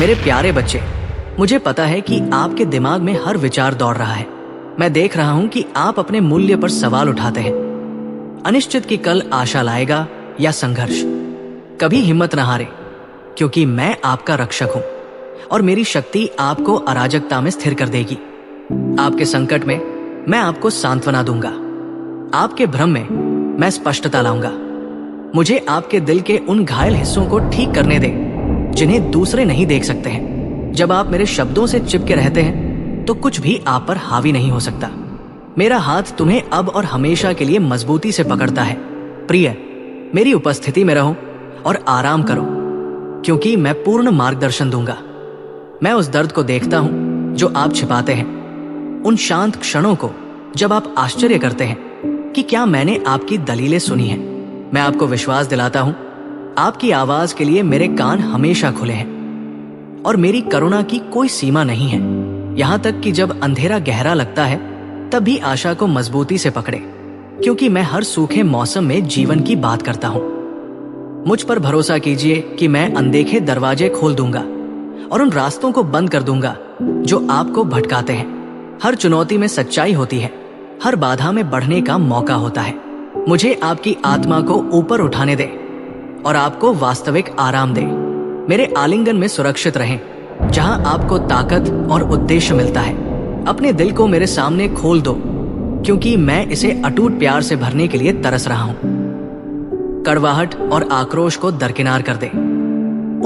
मेरे प्यारे बच्चे, मुझे पता है कि आपके दिमाग में हर विचार दौड़ रहा है। मैं देख रहा हूं कि आप अपने मूल्य पर सवाल उठाते हैं। अनिश्चित कि कल आशा लाएगा या संघर्ष। कभी हिम्मत न हारे, क्योंकि मैं आपका रक्षक हूं और मेरी शक्ति आपको अराजकता में स्थिर कर देगी। आपके संकट में मैं आपको सांत्वना दूंगा। आपके भ्रम में मैं स्पष्टता लाऊंगा। मुझे आपके दिल के उन घायल हिस्सों को ठीक करने दे जिन्हें दूसरे नहीं देख सकते हैं। जब आप मेरे शब्दों से चिपके रहते हैं तो कुछ भी आप पर हावी नहीं हो सकता। मेरा हाथ तुम्हें अब और हमेशा के लिए मजबूती से पकड़ता है। प्रिय, मेरी उपस्थिति में रहो और आराम करो, क्योंकि मैं पूर्ण मार्गदर्शन दूंगा। मैं उस दर्द को देखता हूं जो आप छिपाते हैं, उन शांत क्षणों को जब आप आश्चर्य करते हैं कि क्या मैंने आपकी दलीलें सुनी हैं। मैं आपको विश्वास दिलाता हूं, आपकी आवाज के लिए मेरे कान हमेशा खुले हैं और मेरी करुणा की कोई सीमा नहीं है। यहां तक कि जब अंधेरा गहरा लगता है तब भी आशा को मजबूती से पकड़े, क्योंकि मैं हर सूखे मौसम में जीवन की बात करता हूं। मुझ पर भरोसा कीजिए कि मैं अनदेखे दरवाजे खोल दूंगा और उन रास्तों को बंद कर दूंगा जो आपको भटकाते हैं। हर चुनौती में सच्चाई होती है, हर बाधा में बढ़ने का मौका होता है। मुझे आपकी आत्मा को ऊपर उठाने दे और आपको वास्तविक आराम दे। मेरे आलिंगन में सुरक्षित रहें, जहां आपको ताकत और उद्देश्य मिलता है। अपने दिल को मेरे सामने खोल दो, क्योंकि मैं इसे अटूट प्यार से भरने के लिए तरस रहा हूं। कड़वाहट और आक्रोश को दरकिनार कर दे,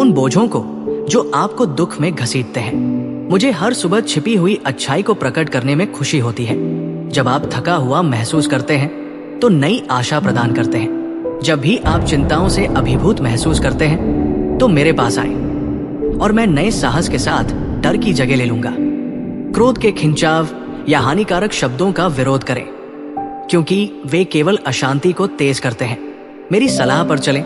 उन बोझों को जो आपको दुख में घसीटते हैं। मुझे हर सुबह छिपी हुई अच्छाई को प्रकट करने में खुशी होती है। जब आप थका हुआ महसूस करते हैं तो नई आशा प्रदान करते हैं। जब भी आप चिंताओं से अभिभूत महसूस करते हैं तो मेरे पास आए और मैं नए साहस के साथ डर की जगह ले लूंगा। क्रोध के खिंचाव या हानिकारक शब्दों का विरोध करें, क्योंकि वे केवल अशांति को तेज करते हैं। मेरी सलाह पर चलें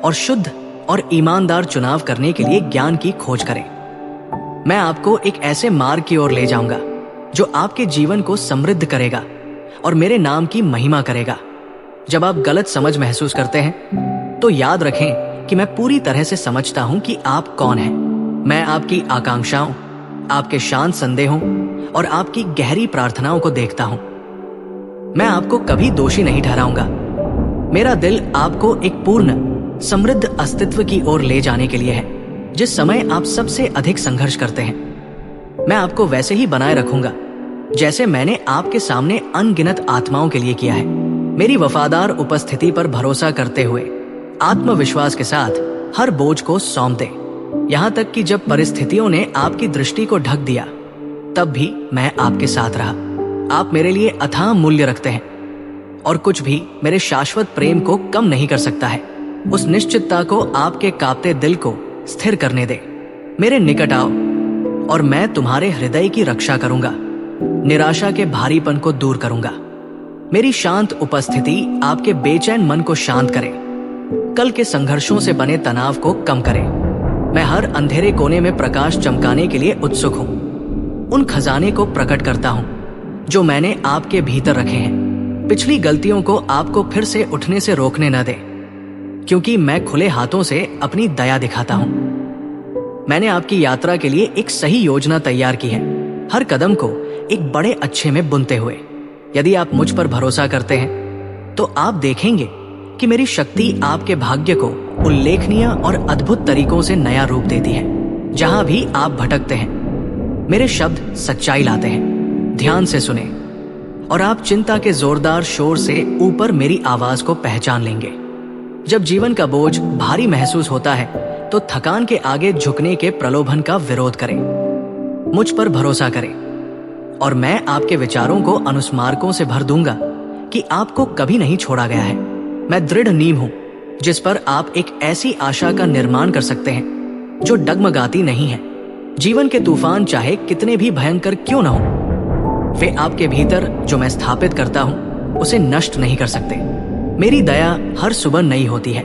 और शुद्ध और ईमानदार चुनाव करने के लिए ज्ञान की खोज करें। मैं आपको एक ऐसे मार्ग की ओर ले जाऊंगा जो आपके जीवन को समृद्ध करेगा और मेरे नाम की महिमा करेगा। जब आप गलत समझ महसूस करते हैं तो याद रखें कि मैं पूरी तरह से समझता हूं कि आप कौन हैं। मैं आपकी आकांक्षाओं, आपके शांत संदेहों और आपकी गहरी प्रार्थनाओं को देखता हूं। मैं आपको कभी दोषी नहीं ठहराऊंगा। मेरा दिल आपको एक पूर्ण समृद्ध अस्तित्व की ओर ले जाने के लिए है। जिस समय आप सबसे अधिक संघर्ष करते हैं, मैं आपको वैसे ही बनाए रखूंगा जैसे मैंने आपके सामने अनगिनत आत्माओं के लिए किया है। मेरी वफादार उपस्थिति पर भरोसा करते हुए आत्मविश्वास के साथ हर बोझ को सौंप दे। यहां तक कि जब परिस्थितियों ने आपकी दृष्टि को ढक दिया तब भी मैं आपके साथ रहा। आप मेरे लिए अथाह मूल्य रखते हैं और कुछ भी मेरे शाश्वत प्रेम को कम नहीं कर सकता है। उस निश्चितता को आपके कांपते दिल को स्थिर करने दे। मेरे निकट आओ और मैं तुम्हारे हृदय की रक्षा करूंगा, निराशा के भारीपन को दूर करूंगा। मेरी शांत उपस्थिति आपके बेचैन मन को शांत करे, कल के संघर्षों से बने तनाव को कम करे। मैं हर अंधेरे कोने में प्रकाश चमकाने के लिए उत्सुक हूं। उन खजाने को प्रकट करता हूं जो मैंने आपके भीतर रखे हैं। पिछली गलतियों को आपको फिर से उठने से रोकने न दे, क्योंकि मैं खुले हाथों से अपनी दया दिखाता हूं। मैंने आपकी यात्रा के लिए एक सही योजना तैयार की है, हर कदम को एक बड़े अच्छे में बुनते हुए। यदि आप मुझ पर भरोसा करते हैं तो आप देखेंगे कि मेरी शक्ति आपके भाग्य को उल्लेखनीय और अद्भुत तरीकों से नया रूप देती है। जहां भी आप भटकते हैं, मेरे शब्द सच्चाई लाते हैं। ध्यान से सुने और आप चिंता के जोरदार शोर से ऊपर मेरी आवाज को पहचान लेंगे। जब जीवन का बोझ भारी महसूस होता है तो थकान के आगे झुकने के प्रलोभन का विरोध करें। मुझ पर भरोसा करें और मैं आपके विचारों को अनुस्मारकों से भर दूंगा कि आपको कभी नहीं छोड़ा गया है। मैं दृढ़ नींव हूं जिस पर आप एक ऐसी आशा का निर्माण कर सकते हैं जो डगमगाती नहीं है। जीवन के तूफान चाहे कितने भी भयंकर क्यों न हो, वे आपके भीतर जो मैं स्थापित करता हूं उसे नष्ट नहीं कर सकते। मेरी दया हर सुबह नई होती है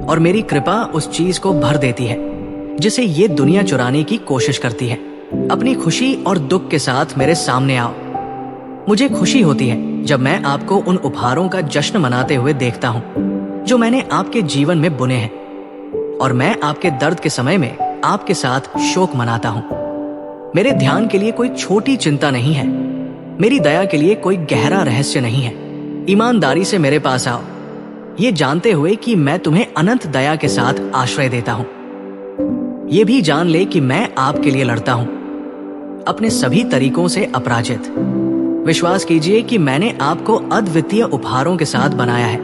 और मेरी कृपा उस चीज को भर देती है जिसे ये दुनिया चुराने की कोशिश करती है। अपनी खुशी और दुख के साथ मेरे सामने आओ। मुझे खुशी होती है जब मैं आपको उन उपहारों का जश्न मनाते हुए देखता हूँ जो मैंने आपके जीवन में बुने हैं, और मैं आपके दर्द के समय में आपके साथ शोक मनाता हूं। मेरे ध्यान के लिए कोई छोटी चिंता नहीं है, मेरी दया के लिए कोई गहरा रहस्य नहीं है। ईमानदारी से मेरे पास आओ, ये जानते हुए कि मैं तुम्हें अनंत दया के साथ आश्रय देता हूं। ये भी जान ले कि मैं आपके लिए लड़ता हूं, अपने सभी तरीकों से अपराजित। विश्वास कीजिए कि मैंने आपको अद्वितीय उपहारों के साथ बनाया है,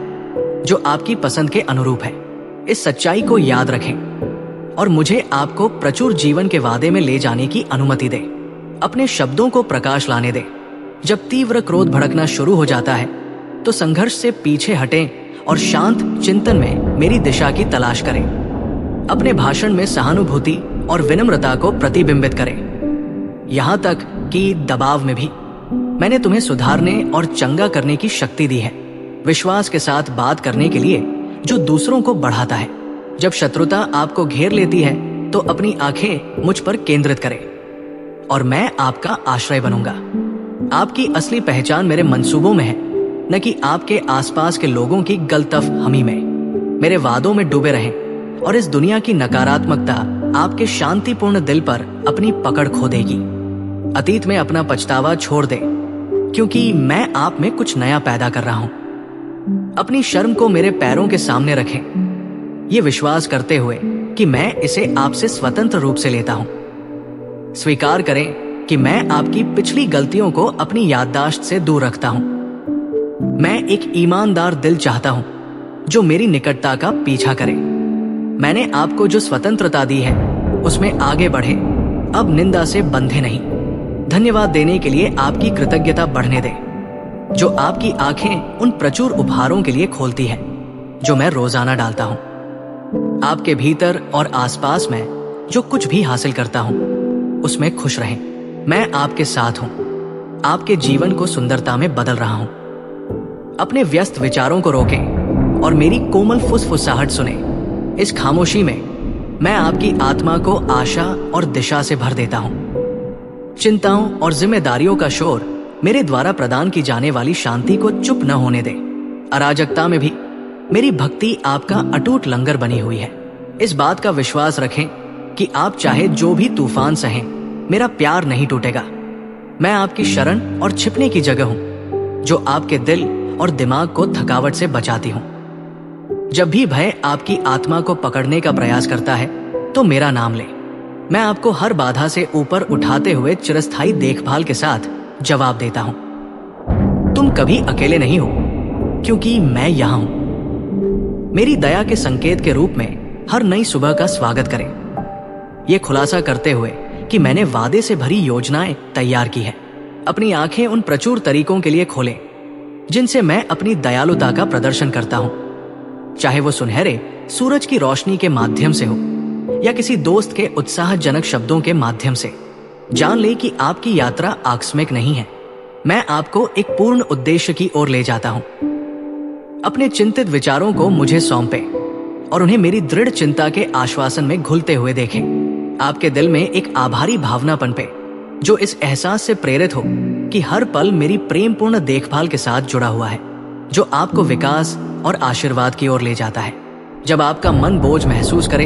जो आपकी पसंद के अनुरूप है। इस सच्चाई को याद रखें और मुझे आपको प्रचुर जीवन के वादे में ले जाने की अनुमति दे। अपने शब्दों को प्रकाश लाने दे। जब तीव्र क्रोध भड़कना शुरू हो जाता है तो संघर्ष से पीछे हटें और शांत चिंतन में मेरी दिशा की तलाश करें। अपने भाषण में सहानुभूति और विनम्रता को प्रतिबिंबित करें, यहां तक कि दबाव में भी। मैंने तुम्हें सुधारने और चंगा करने की शक्ति दी है, विश्वास के साथ बात करने के लिए जो दूसरों को बढ़ाता है। जब शत्रुता आपको घेर लेती है तो अपनी आंखें मुझ पर केंद्रित करें और मैं आपका आश्रय बनूंगा। आपकी असली पहचान मेरे मंसूबों में है, न कि आपके आसपास के लोगों की गलतफ हमी में। मेरे वादों में डूबे रहें और इस दुनिया की नकारात्मकता आपके शांतिपूर्ण दिल पर अपनी पकड़ खो देगी। अतीत में अपना पछतावा छोड़ दे, क्योंकि मैं आप में कुछ नया पैदा कर रहा हूं। अपनी शर्म को मेरे पैरों के सामने रखें, ये विश्वास करते हुए कि मैं इसे आपसे स्वतंत्र रूप से लेता हूं। स्वीकार करें कि मैं आपकी पिछली गलतियों को अपनी याददाश्त से दूर रखता हूं। मैं एक ईमानदार दिल चाहता हूं जो मेरी निकटता का पीछा करे। मैंने आपको जो स्वतंत्रता दी है उसमें आगे बढ़े, अब निंदा से बंधे नहीं। धन्यवाद देने के लिए आपकी कृतज्ञता बढ़ने दे, जो आपकी आंखें उन प्रचुर उपहारों के लिए खोलती है जो मैं रोजाना डालता हूं। आपके भीतर और आसपास में जो कुछ भी हासिल करता हूं उसमें खुश रहें। मैं आपके साथ हूं, आपके जीवन को सुंदरता में बदल रहा हूं। अपने व्यस्त विचारों को रोकें और मेरी कोमल फुसफुसाहट सुने। इस खामोशी में मैं आपकी आत्मा को आशा और दिशा से भर देता हूं। चिंताओं और जिम्मेदारियों का शोर मेरे द्वारा प्रदान की जाने वाली शांति को चुप न होने दे। अराजकता में भी मेरी भक्ति आपका अटूट लंगर बनी हुई है। इस बात का विश्वास रखें कि आप चाहे जो भी तूफान सहें, मेरा प्यार नहीं टूटेगा। मैं आपकी शरण और छिपने की जगह हूं, जो आपके दिल और दिमाग को थकावट से बचाती हूं। जब भी भय आपकी आत्मा को पकड़ने का प्रयास करता है तो मेरा नाम ले। मैं आपको हर बाधा से ऊपर उठाते हुए चिरस्थायी देखभाल के साथ जवाब देता हूं। तुम कभी अकेले नहीं हो, क्योंकि मैं यहां हूं। मेरी दया के संकेत के रूप में हर नई सुबह का स्वागत करें, यह खुलासा करते हुए कि मैंने वादे से भरी योजनाएं तैयार की है। अपनी आंखें उन प्रचुर तरीकों के लिए खोलें जिनसे मैं अपनी दयालुता का प्रदर्शन करता हूं, चाहे वो सुनहरे सूरज की रोशनी के माध्यम से हो या किसी दोस्त के उत्साहजनक शब्दों के माध्यम से। जान ले कि आपकी यात्रा आकस्मिक नहीं है। मैं आपको एक पूर्ण उद्देश्य की ओर ले जाता हूं। अपने चिंतित विचारों को मुझे सौंपें और उन्हें मेरी दृढ़ चिंता के आश्वासन में घुलते हुए देखें। आपके दिल में एक आभारी भावना पनपे, जो इस एहसास से प्रेरित हो कि हर पल मेरी प्रेमपूर्ण देखभाल के साथ जुड़ा हुआ है, जो आपको विकास और आशीर्वाद की ओर ले जाता है। जब आपका मन बोझ महसूस करे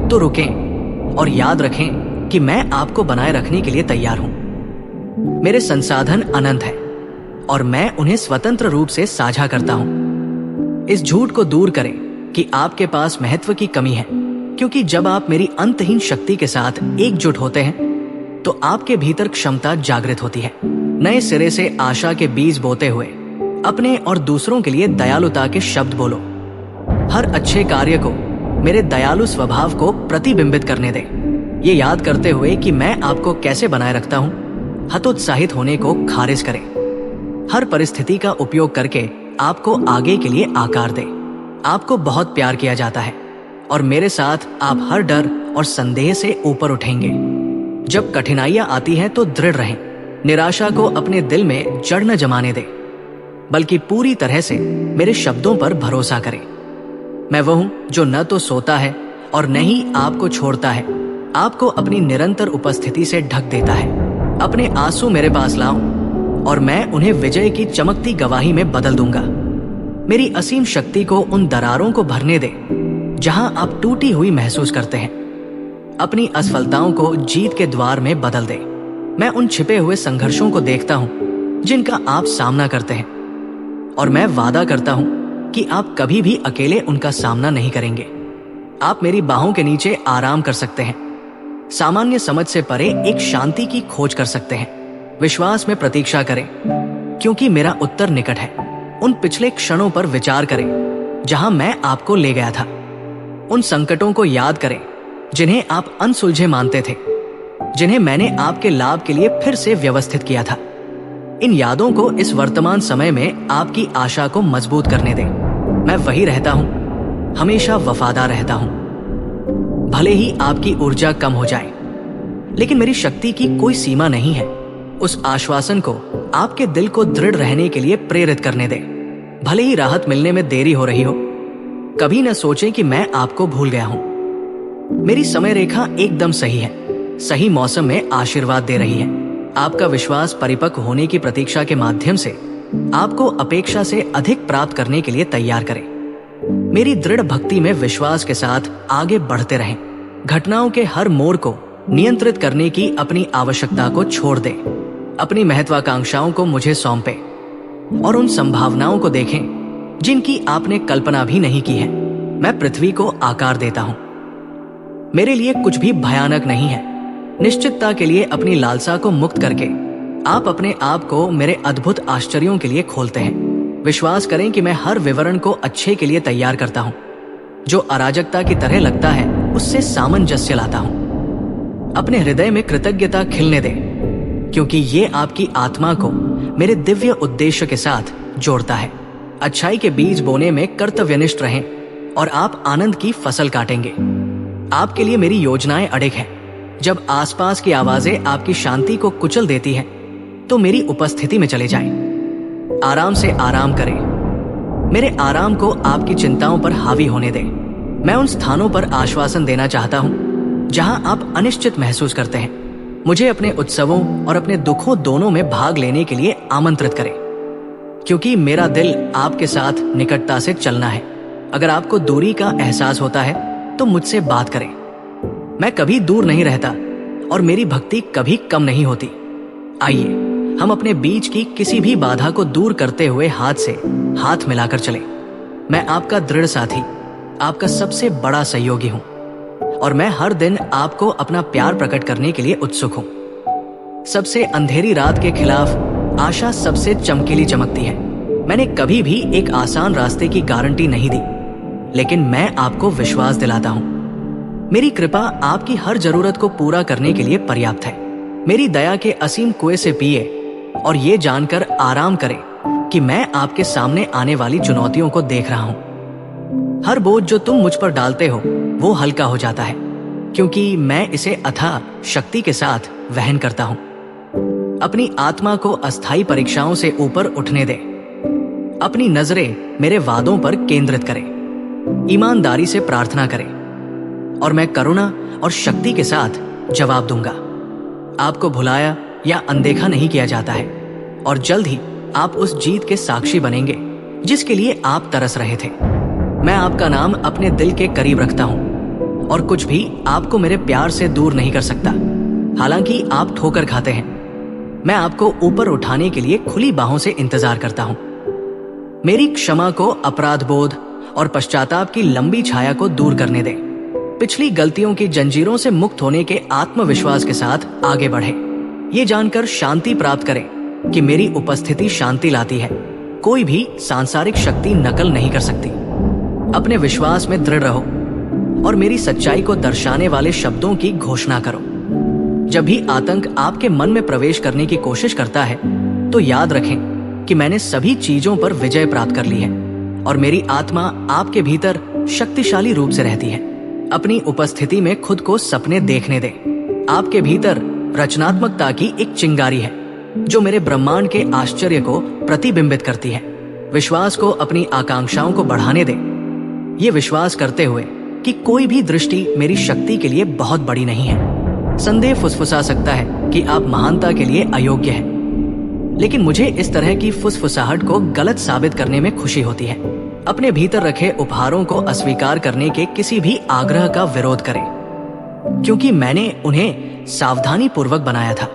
तो रुकें और याद रखें कि मैं आपको बनाए रखने के लिए तैयार हूं। मेरे संसाधन अनंत हैं और मैं उन्हें स्वतंत्र रूप से साझा करता हूं। इस झूठ को दूर करें कि आपके पास महत्व की कमी है, क्योंकि जब आप मेरी अंतहीन शक्ति के साथ एकजुट होते हैं तो आपके भीतर क्षमता जागृत होती है। नए सिरे से आशा के बीज बोते हुए अपने और दूसरों के लिए दयालुता के शब्द बोलो। हर अच्छे कार्य को मेरे दयालु स्वभाव को प्रतिबिंबित करने दें। ये याद करते हुए कि मैं आपको कैसे बनाए रखता हूं, हतोत्साहित होने को खारिज करें। हर परिस्थिति का उपयोग करके आपको आगे के लिए आकार दें। आपको बहुत प्यार किया जाता है और मेरे साथ आप हर डर और संदेह से ऊपर उठेंगे। जब कठिनाइयां आती हैं तो दृढ़ रहें। निराशा को अपने दिल में जड़ न जमाने दें, बल्कि पूरी तरह से मेरे शब्दों पर भरोसा करें। मैं वह हूं जो न तो सोता है और न ही आपको छोड़ता है, आपको अपनी निरंतर उपस्थिति से ढक देता है। अपने आंसू मेरे पास लाओ और मैं उन्हें विजय की चमकती गवाही में बदल दूंगा। मेरी असीम शक्ति को उन दरारों को भरने दे जहां आप टूटी हुई महसूस करते हैं। अपनी असफलताओं को जीत के द्वार में बदल दे। मैं उन छिपे हुए संघर्षों को देखता हूँ जिनका आप सामना करते हैं, और मैं वादा करता हूँ कि आप कभी भी अकेले उनका सामना नहीं करेंगे। आप मेरी बाहों के नीचे आराम कर सकते हैं, सामान्य समझ से परे एक शांति की खोज कर सकते हैं। विश्वास में प्रतीक्षा करें, क्योंकि मेरा उत्तर निकट है। उन पिछले क्षणों पर विचार करें जहां मैं आपको ले गया था। उन संकटों को याद करें जिन्हें आप अनसुलझे मानते थे, जिन्हें मैंने आपके लाभ के लिए फिर से व्यवस्थित किया था। इन यादों को इस वर्तमान समय में आपकी आशा को मजबूत करने दें। मैं वही रहता हूं, हमेशा वफादार रहता हूं। भले ही आपकी ऊर्जा कम हो जाए, लेकिन मेरी शक्ति की कोई सीमा नहीं है। उस आश्वासन को आपके दिल को दृढ़ रहने के लिए प्रेरित करने दें। भले ही राहत मिलने में देरी हो रही हो, कभी न सोचें कि मैं आपको भूल गया हूं। मेरी समय रेखा एकदम सही है, सही मौसम में आशीर्वाद दे रही है। आपका विश्वास परिपक्व होने की प्रतीक्षा के माध्यम से आपको अपेक्षा से अधिक प्राप्त करने के लिए तैयार करें। मेरी दृढ़ भक्ति में विश्वास के साथ आगे बढ़ते रहें। घटनाओं के हर मोड़ को नियंत्रित करने की अपनी आवश्यकता को छोड़ दें। अपनी महत्वाकांक्षाओं को मुझे सौंपें और उन संभावनाओं को देखें जिनकी आपने कल्पना भी नहीं की है। मैं पृथ्वी को आकार देता हूं। मेरे लिए कुछ भी भयानक नहीं है। निश्चितता के लिए अपनी लालसा को मुक्त करके आप अपने आप को मेरे अद्भुत आश्चर्यों के लिए खोलते हैं। विश्वास करें कि मैं हर विवरण को अच्छे के लिए तैयार करता हूं। जो अराजकता की तरह लगता है उससे सामंजस्य लाता हूं। अपने हृदय में कृतज्ञता खिलने दें, क्योंकि ये आपकी आत्मा को मेरे दिव्य उद्देश्य के साथ जोड़ता है। अच्छाई के बीज बोने में कर्तव्यनिष्ठ रहें और आप आनंद की फसल काटेंगे। आपके लिए मेरी योजनाएं अडिग हैं। जब आसपास की आवाजें आपकी शांति को कुचल देती हैं, तो मेरी उपस्थिति में चले जाएं। आराम से आराम करें। मेरे आराम को आपकी चिंताओं पर हावी होने दें। मैं उन स्थानों पर आश्वासन देना चाहता हूं जहां आप अनिश्चित महसूस करते हैं। मुझे अपने उत्सवों और अपने दुखों दोनों में भाग लेने के लिए आमंत्रित करें, क्योंकि मेरा दिल आपके साथ निकटता से चलना है। अगर आपको दूरी का एहसास होता है तो मुझसे बात करें। मैं कभी दूर नहीं रहता और मेरी भक्ति कभी कम नहीं होती। आइए हम अपने बीच की किसी भी बाधा को दूर करते हुए हाथ से हाथ मिलाकर चलें। मैं आपका दृढ़ साथी, आपका सबसे बड़ा सहयोगी हूं, और मैं हर दिन आपको अपना प्यार प्रकट करने के लिए उत्सुक हूं। सबसे अंधेरी रात के खिलाफ आशा सबसे चमकीली चमकती है। मैंने कभी भी एक आसान रास्ते की गारंटी नहीं दी, लेकिन मैं आपको विश्वास दिलाता हूं। मेरी कृपा आपकी हर जरूरत को पूरा करने के लिए पर्याप्त है। मेरी दया के असीम कुएं से पिए और ये जानकर आराम करें कि मैं आपके सामने आने वाली चुनौतियों को देख रहा हूं। हर बोझ जो तुम मुझ पर डालते हो वो हल्का हो जाता है, क्योंकि मैं इसे अथाह शक्ति के साथ वहन करता हूं। अपनी आत्मा को अस्थायी परीक्षाओं से ऊपर उठने दें। अपनी नजरें मेरे वादों पर केंद्रित करें। ईमानदारी से प्रार्थना करें और मैं करुणा और शक्ति के साथ जवाब दूंगा। आपको भुलाया या अनदेखा नहीं किया जाता है, और जल्द ही आप उस जीत के साक्षी बनेंगे जिसके लिए आप तरस रहे थे। मैं आपका नाम अपने दिल के करीब रखता हूं, और कुछ भी आपको मेरे प्यार से दूर नहीं कर सकता। हालांकि आप ठोकर खाते हैं, मैं आपको ऊपर उठाने के लिए खुली बाहों से इंतजार करता हूं। मेरी क्षमा को अपराध बोध और पश्चाताप की लंबी छाया को दूर करने दें। पिछली गलतियों की जंजीरों से मुक्त होने के आत्मविश्वास के साथ आगे बढ़े। ये जानकर शांति प्राप्त करें कि मेरी उपस्थिति शांति लाती है। कोई भी सांसारिक शक्ति नकल नहीं कर सकती। अपने विश्वास में दृढ़ रहो और मेरी सच्चाई को दर्शाने वाले शब्दों की घोषणा करो। जब भी आतंक आपके मन में प्रवेश करने की कोशिश करता है, तो याद रखें कि मैंने सभी चीजों पर विजय प्राप्त कर ली है, और मेरी आत्मा आपके भीतर शक्तिशाली रूप से रहती है। अपनी उपस्थिति में खुद को सपने देखने दें। आपके भीतर रचनात्मकता की एक चिंगारी है जो मेरे ब्रह्मांड के आश्चर्य को प्रतिबिंबित करती है। विश्वास को अपनी आकांक्षाओं को बढ़ाने दें, ये विश्वास करते हुए कि कोई भी दृष्टि मेरी शक्ति के लिए बहुत बड़ी नहीं है। संदेह फुसफुसा सकता है कि आप महानता के लिए अयोग्य हैं, लेकिन मुझे इस तरह की फुसफुसाहट को गलत साबित करने में खुशी होती है। अपने भीतर रखे उपहारों को अस्वीकार करने के किसी भी आग्रह का विरोध करें। क्योंकि मैंने उन्हें सावधानी पूर्वक बनाया था।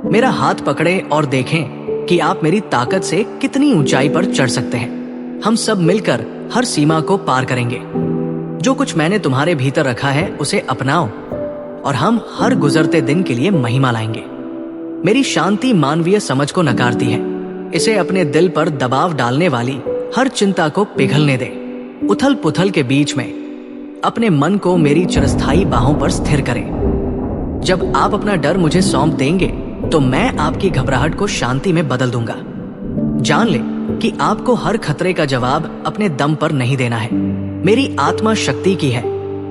मेरा हाथ पकड़े और देखें कि आप मेरी ताकत से कितनी ऊंचाई पर चढ़ सकते हैं। हम सब मिलकर हर सीमा को पार करेंगे। जो कुछ मैंने तुम्हारे भीतर रखा है उसे अपनाओ और हम हर गुजरते दिन के लिए महिमा लाएंगे। मेरी शांति मानवीय समझ को नकारती है। इसे अपने दिल पर दबाव डालने वाली हर चिंता को पिघलने दे। उथल पुथल के बीच में अपने मन को मेरी चिरस्थायी बाहों पर स्थिर करें। जब आप अपना डर मुझे सौंप देंगे तो मैं आपकी घबराहट को शांति में बदल दूंगा। जान ले कि आपको हर खतरे का जवाब अपने दम पर नहीं देना है। मेरी आत्मा शक्ति की है,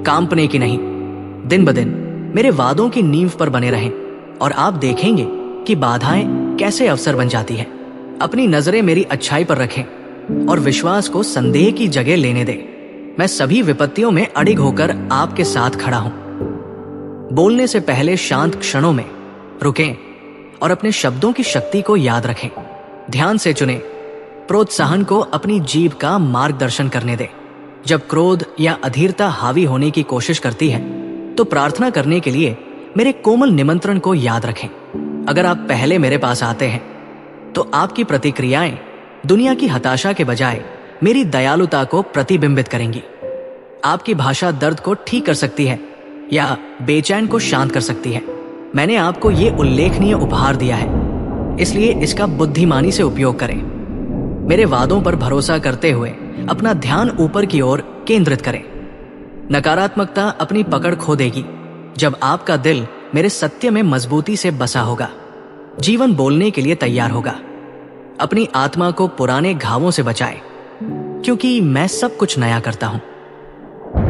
कांपने की नहीं। दिन ब दिन मेरे वादों की नींव पर बने रहें और आप देखेंगे कि बाधाएं कैसे अवसर बन जाती है। अपनी नजरें मेरी अच्छाई पर रखें और विश्वास को संदेह की जगह लेने दें। मैं सभी विपत्तियों में अडिग होकर आपके साथ खड़ा हूं। बोलने से पहले शांत क्षणों में रुकें और अपने शब्दों की शक्ति को याद रखें। ध्यान से चुनें। प्रोत्साहन को अपनी जीभ का मार्गदर्शन करने दें। जब क्रोध या अधीरता हावी होने की कोशिश करती है तो प्रार्थना करने के लिए मेरे कोमल निमंत्रण को याद रखें। अगर आप पहले मेरे पास आते हैं तो आपकी प्रतिक्रियाएं दुनिया की हताशा के बजाय मेरी दयालुता को प्रतिबिंबित करेंगी। आपकी भाषा दर्द को ठीक कर सकती है या बेचैन को शांत कर सकती है। मैंने आपको ये उल्लेखनीय उपहार दिया है, इसलिए इसका बुद्धिमानी से उपयोग करें। मेरे वादों पर भरोसा करते हुए अपना ध्यान ऊपर की ओर केंद्रित करें। नकारात्मकता अपनी पकड़ खो देगी जब आपका दिल मेरे सत्य में मजबूती से बसा होगा। जीवन बोलने के लिए तैयार होगा। अपनी आत्मा को पुराने घावों से बचाएं, क्योंकि मैं सब कुछ नया करता हूं।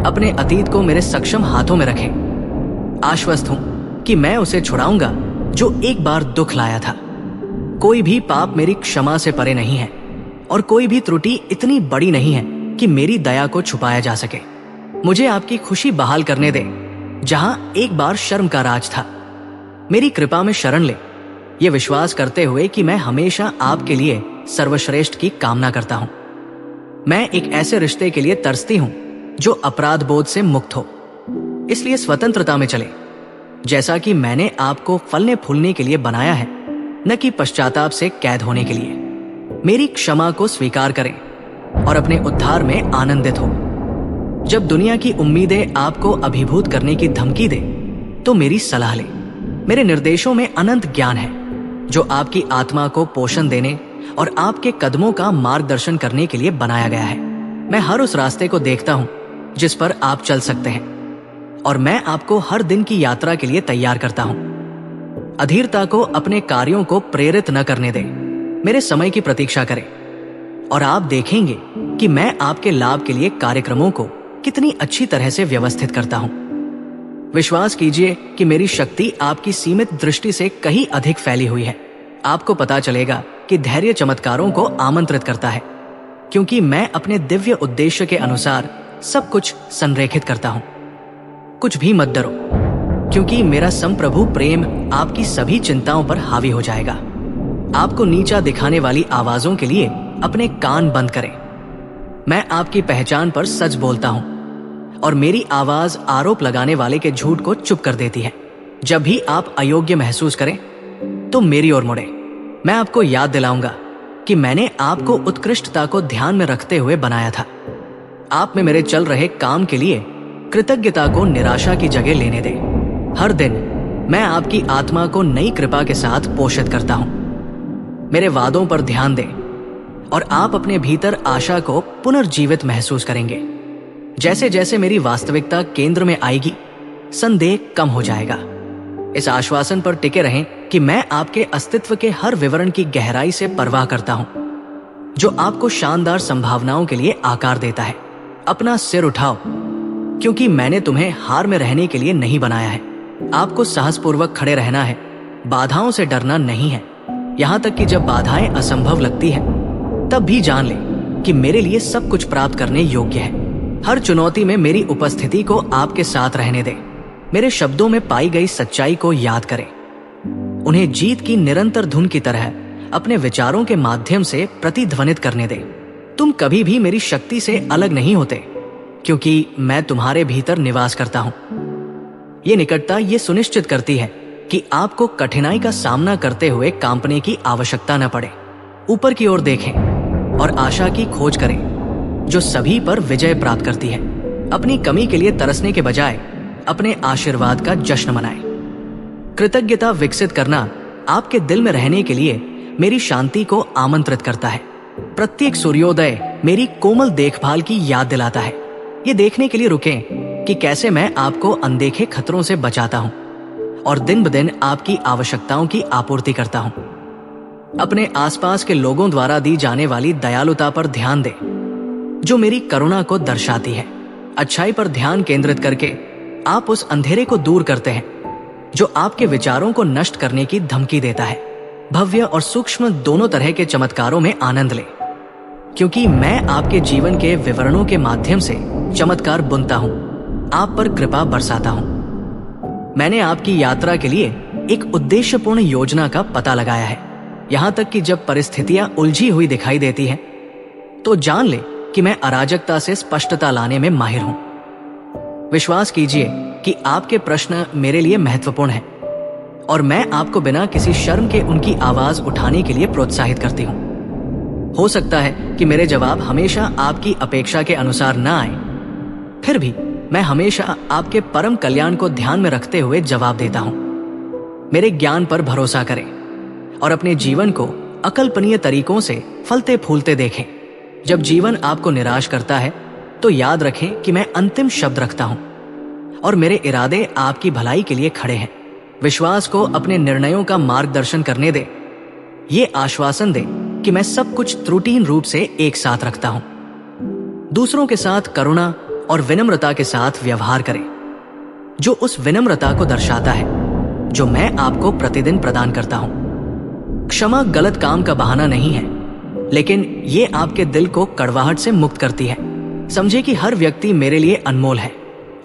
अपने अतीत को मेरे सक्षम हाथों में रखें। आश्वस्त हूं कि मैं उसे छुड़ाऊंगा जो एक बार दुख लाया था। कोई भी पाप मेरी क्षमा से परे नहीं है और कोई भी त्रुटि इतनी बड़ी नहीं है कि मेरी दया को छुपाया जा सके। मुझे आपकी खुशी बहाल करने दें जहां एक बार शर्म का राज था। मेरी कृपा में शरण ले, ये विश्वास करते हुए कि मैं हमेशा आपके लिए सर्वश्रेष्ठ की कामना करता हूं। मैं एक ऐसे रिश्ते के लिए तरसती हूं जो अपराध बोध से मुक्त हो। इसलिए स्वतंत्रता में चले, जैसा कि मैंने आपको फलने फूलने के लिए बनाया है, न कि पश्चाताप से कैद होने के लिए। मेरी क्षमा को स्वीकार करें और अपने उद्धार में आनंदित हो। जब दुनिया की उम्मीदें आपको अभिभूत करने की धमकी दे तो मेरी सलाह ले। मेरे निर्देशों में अनंत ज्ञान है जो आपकी आत्मा को पोषण देने और आपके कदमों का मार्गदर्शन करने के लिए बनाया गया है। मैं हर उस रास्ते को देखता हूं जिस पर आप चल सकते हैं और मैं आपको हर दिन की यात्रा के लिए तैयार करता हूं। अधीरता को अपने कार्यों को प्रेरित न करने दें। मेरे समय की प्रतीक्षा करें और आप देखेंगे कि मैं आपके लाभ के लिए कार्यक्रमों को कितनी अच्छी तरह से व्यवस्थित करता हूं। विश्वास कीजिए कि मेरी शक्ति आपकी सीमित दृष्टि से कहीं अधिक फैली हुई है। आपको पता चलेगा कि धैर्य चमत्कारों को आमंत्रित करता है, क्योंकि मैं अपने दिव्य उद्देश्य के अनुसार सब कुछ संरेखित करता हूं। कुछ भी मत डरो, क्योंकि मेरा संप्रभु प्रेम आपकी सभी चिंताओं पर हावी हो जाएगा। आपको नीचा दिखाने वाली आवाजों के लिए अपने कान बंद करें। मैं आपकी पहचान पर सच बोलता हूं और मेरी आवाज आरोप लगाने वाले के झूठ को चुप कर देती है। जब भी आप अयोग्य महसूस करें तो मेरी ओर मुड़े। मैं आपको याद दिलाऊंगा कि मैंने आपको उत्कृष्टता को ध्यान में रखते हुए बनाया था। आप में मेरे चल रहे काम के लिए कृतज्ञता को निराशा की जगह लेने दें। हर दिन मैं आपकी आत्मा को नई कृपा के साथ पोषित करता हूं। मेरे वादों पर ध्यान दें और आप अपने भीतर आशा को पुनर्जीवित महसूस करेंगे। जैसे जैसे मेरी वास्तविकता केंद्र में आएगी, संदेह कम हो जाएगा। इस आश्वासन पर टिके रहें कि मैं आपके अस्तित्व के हर विवरण की गहराई से परवाह करता हूं, जो आपको शानदार संभावनाओं के लिए आकार देता है। अपना सिर उठाओ, क्योंकि मैंने तुम्हें हार में रहने के लिए नहीं बनाया है। आपको साहसपूर्वक खड़े रहना है, बाधाओं से डरना नहीं है। यहां तक कि जब बाधाएं असंभव लगती है, तब भी जान ले कि मेरे लिए सब कुछ प्राप्त करने योग्य है। हर चुनौती में मेरी उपस्थिति को आपके साथ रहने दें। मेरे शब्दों में पाई गई सच्चाई को याद करें। उन्हें जीत की निरंतर धुन की तरह अपने विचारों के माध्यम से प्रतिध्वनित करने दें। तुम कभी भी मेरी शक्ति से अलग नहीं होते, क्योंकि मैं तुम्हारे भीतर निवास करता हूं। ये निकटता ये सुनिश्चित करती है कि आपको कठिनाई का सामना करते हुए कांपने की आवश्यकता न पड़े। ऊपर की ओर देखें और आशा की खोज करें जो सभी पर विजय प्राप्त करती है। अपनी कमी के लिए तरसने के बजाय अपने आशीर्वाद का जश्न मनाएं। कृतज्ञता विकसित करना आपके दिल में रहने के लिए मेरी शांति को आमंत्रित करता है। प्रत्येक सूर्योदय मेरी कोमल देखभाल की याद दिलाता है। ये देखने के लिए रुकें कि कैसे मैं आपको अनदेखे खतरों से बचाता हूँ और दिन ब दिन आपकी आवश्यकताओं की आपूर्ति करता हूँ। अपने आसपास के लोगों द्वारा दी जाने वाली दयालुता पर ध्यान दें जो मेरी करुणा को दर्शाती है। अच्छाई पर ध्यान केंद्रित करके आप उस अंधेरे को दूर करते हैं जो आपके विचारों को नष्ट करने की धमकी देता है। भव्य और सूक्ष्म दोनों तरह के चमत्कारों में आनंद लें, क्योंकि मैं आपके जीवन के विवरणों के माध्यम से चमत्कार बुनता हूं, आप पर कृपा बरसाता हूं। मैंने आपकी यात्रा के लिए एक उद्देश्यपूर्ण योजना का पता लगाया है। यहां तक कि जब परिस्थितियां उलझी हुई दिखाई देती हैं, तो जान ले कि मैं अराजकता से स्पष्टता लाने में माहिर हूं। विश्वास कीजिए कि आपके प्रश्न मेरे लिए महत्वपूर्ण हैं और मैं आपको बिना किसी शर्म के उनकी आवाज उठाने के लिए प्रोत्साहित करती हूं। हो सकता है कि मेरे जवाब हमेशा आपकी अपेक्षा के अनुसार न आए, फिर भी मैं हमेशा आपके परम कल्याण को ध्यान में रखते हुए जवाब देता हूं। मेरे ज्ञान पर भरोसा करें और अपने जीवन को अकल्पनीय तरीकों से फलते फूलते देखें। जब जीवन आपको निराश करता है तो याद रखें कि मैं अंतिम शब्द रखता हूं और मेरे इरादे आपकी भलाई के लिए खड़े हैं। विश्वास को अपने निर्णयों का मार्गदर्शन करने दे। ये आश्वासन दे कि मैं सब कुछ त्रुटिहीन रूप से एक साथ रखता हूं। दूसरों के साथ करुणा और विनम्रता के साथ व्यवहार करें, जो उस विनम्रता को दर्शाता है जो मैं आपको प्रतिदिन प्रदान करता हूं। क्षमा गलत काम का बहाना नहीं है, लेकिन ये आपके दिल को कड़वाहट से मुक्त करती है। समझे कि हर व्यक्ति मेरे लिए अनमोल है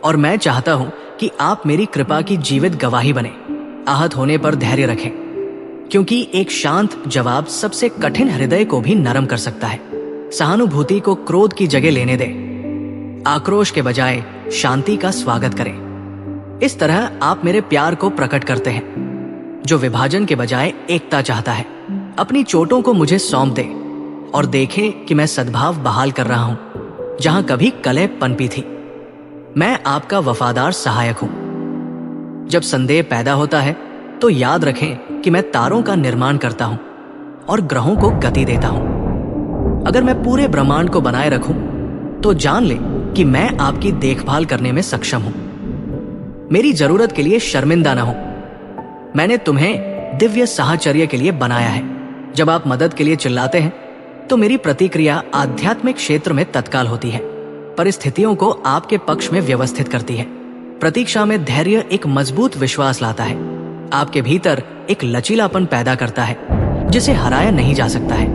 और मैं चाहता हूं कि आप मेरी कृपा की जीवित गवाही बने। आहत होने पर धैर्य रखें, क्योंकि एक शांत जवाब सबसे कठिन हृदय को भी नरम कर सकता है। सहानुभूति को क्रोध की जगह लेने दें। आक्रोश के बजाय शांति का स्वागत करें। इस तरह आप मेरे प्यार को प्रकट करते हैं, जो विभाजन के बजाय एकता चाहता है। अपनी चोटों को मुझे सौंप दे और देखें कि मैं सद्भाव बहाल कर रहा हूं जहां कभी कलह पनपी थी। मैं आपका वफादार सहायक हूं। जब संदेह पैदा होता है तो याद रखें कि मैं तारों का निर्माण करता हूं और ग्रहों को गति देता हूं। अगर मैं पूरे ब्रह्मांड को बनाए रखूं तो जान ले कि मैं आपकी देखभाल करने में सक्षम हूं। मेरी जरूरत के लिए शर्मिंदा न हो। मैंने तुम्हें दिव्य साहचर्य के लिए बनाया है। जब आप मदद के लिए चिल्लाते हैं तो मेरी प्रतिक्रिया आध्यात्मिक क्षेत्र में तत्काल होती है, परिस्थितियों को आपके पक्ष में व्यवस्थित करती है। प्रतीक्षा में धैर्य एक मजबूत विश्वास लाता है, आपके भीतर एक लचीलापन पैदा करता है जिसे हराया नहीं जा सकता है।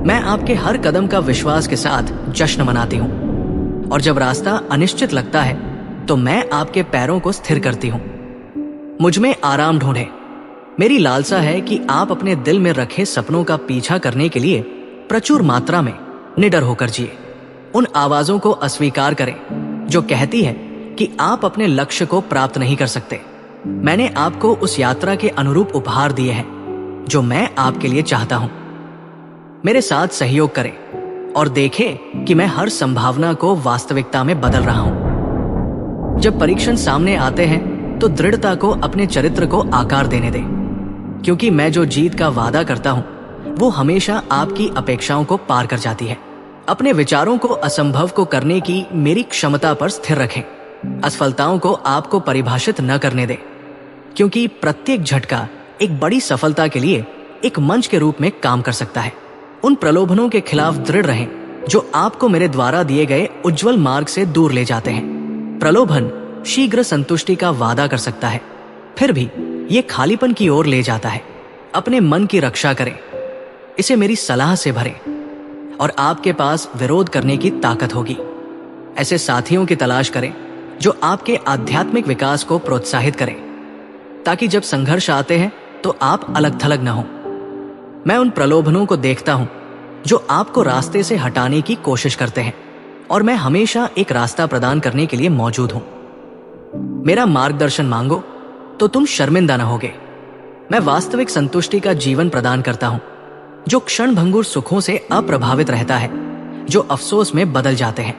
मैं आपके हर कदम का विश्वास के साथ जश्न मनाती हूँ और जब रास्ता अनिश्चित लगता है तो मैं आपके पैरों को स्थिर करती हूँ। मुझ में आराम ढूंढें। मेरी लालसा है कि आप अपने दिल में रखे सपनों का पीछा करने के लिए प्रचुर मात्रा में निडर होकर जिए। उन आवाजों को अस्वीकार करें जो कहती है कि आप अपने लक्ष्य को प्राप्त नहीं कर सकते। मैंने आपको उस यात्रा के अनुरूप उपहार दिए हैं जो मैं आपके लिए चाहता हूं। मेरे साथ सहयोग करें और देखें कि मैं हर संभावना को वास्तविकता में बदल रहा हूं। जब परीक्षण सामने आते हैं तो दृढ़ता को अपने चरित्र को आकार देने दें, क्योंकि मैं जो जीत का वादा करता हूं वो हमेशा आपकी अपेक्षाओं को पार कर जाती है। अपने विचारों को असंभव को करने की मेरी क्षमता पर स्थिर रखें। असफलताओं को आपको परिभाषित न करने दें, क्योंकि प्रत्येक झटका एक बड़ी सफलता के लिए एक मंच के रूप में काम कर सकता है। उन प्रलोभनों के खिलाफ दृढ़ रहें जो आपको मेरे द्वारा दिए गए उज्जवल मार्ग से दूर ले जाते हैं। प्रलोभन शीघ्र संतुष्टि का वादा कर सकता है, फिर भी ये खालीपन की ओर ले जाता है। अपने मन की रक्षा करें, इसे मेरी सलाह से भरें और आपके पास विरोध करने की ताकत होगी। ऐसे साथियों की तलाश करें जो आपके आध्यात्मिक विकास को प्रोत्साहित करें, ताकि जब संघर्ष आते हैं तो आप अलग थलग न हो। मैं उन प्रलोभनों को देखता हूं जो आपको रास्ते से हटाने की कोशिश करते हैं और मैं हमेशा एक रास्ता प्रदान करने के लिए मौजूद हूं। मेरा मार्गदर्शन मांगो तो तुम शर्मिंदा न होगे। मैं वास्तविक संतुष्टि का जीवन प्रदान करता हूं, जो क्षणभंगुर सुखों से अप्रभावित रहता है, जो अफसोस में बदल जाते हैं।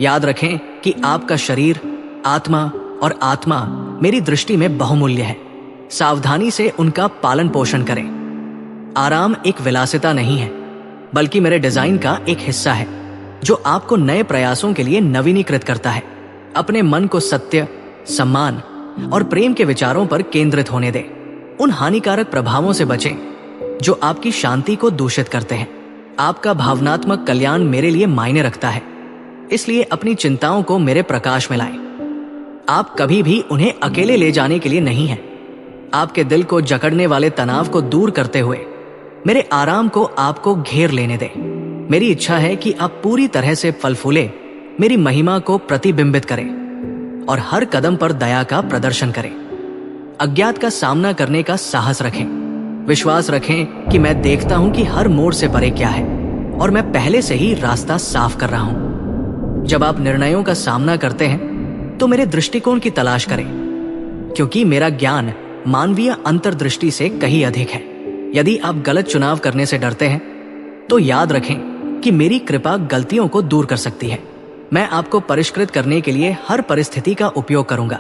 याद रखें कि आपका शरीर, आत्मा और आत्मा मेरी दृष्टि में बहुमूल्य है। सावधानी से उनका पालन पोषण करें। आराम एक विलासिता नहीं है, बल्कि मेरे डिजाइन का एक हिस्सा है, जो आपको नए प्रयासों के लिए नवीनीकृत करता है। अपने मन को सत्य, सम्मान और प्रेम के विचारों पर केंद्रित होने दें। उन हानिकारक प्रभावों से बचें जो आपकी शांति को दूषित करते हैं। आपका भावनात्मक कल्याण मेरे लिए मायने रखता है, इसलिए अपनी चिंताओं को मेरे प्रकाश में लाएं। आप कभी भी उन्हें अकेले ले जाने के लिए नहीं हैं। आपके दिल को जकड़ने वाले तनाव को दूर करते हुए मेरे आराम को आपको घेर लेने दें। मेरी इच्छा है कि आप पूरी तरह से फल फूले, मेरी महिमा को प्रतिबिंबित करें और हर कदम पर दया का प्रदर्शन करें। अज्ञात का सामना करने का साहस रखें। विश्वास रखें कि मैं देखता हूं कि हर मोड़ से परे क्या है और मैं पहले से ही रास्ता साफ कर रहा हूं। जब आप निर्णयों का सामना करते हैं तो मेरे दृष्टिकोण की तलाश करें, क्योंकि मेरा ज्ञान मानवीय अंतर्दृष्टि से कहीं अधिक है। यदि आप गलत चुनाव करने से डरते हैं तो याद रखें कि मेरी कृपा गलतियों को दूर कर सकती है। मैं आपको परिष्कृत करने के लिए हर परिस्थिति का उपयोग करूंगा,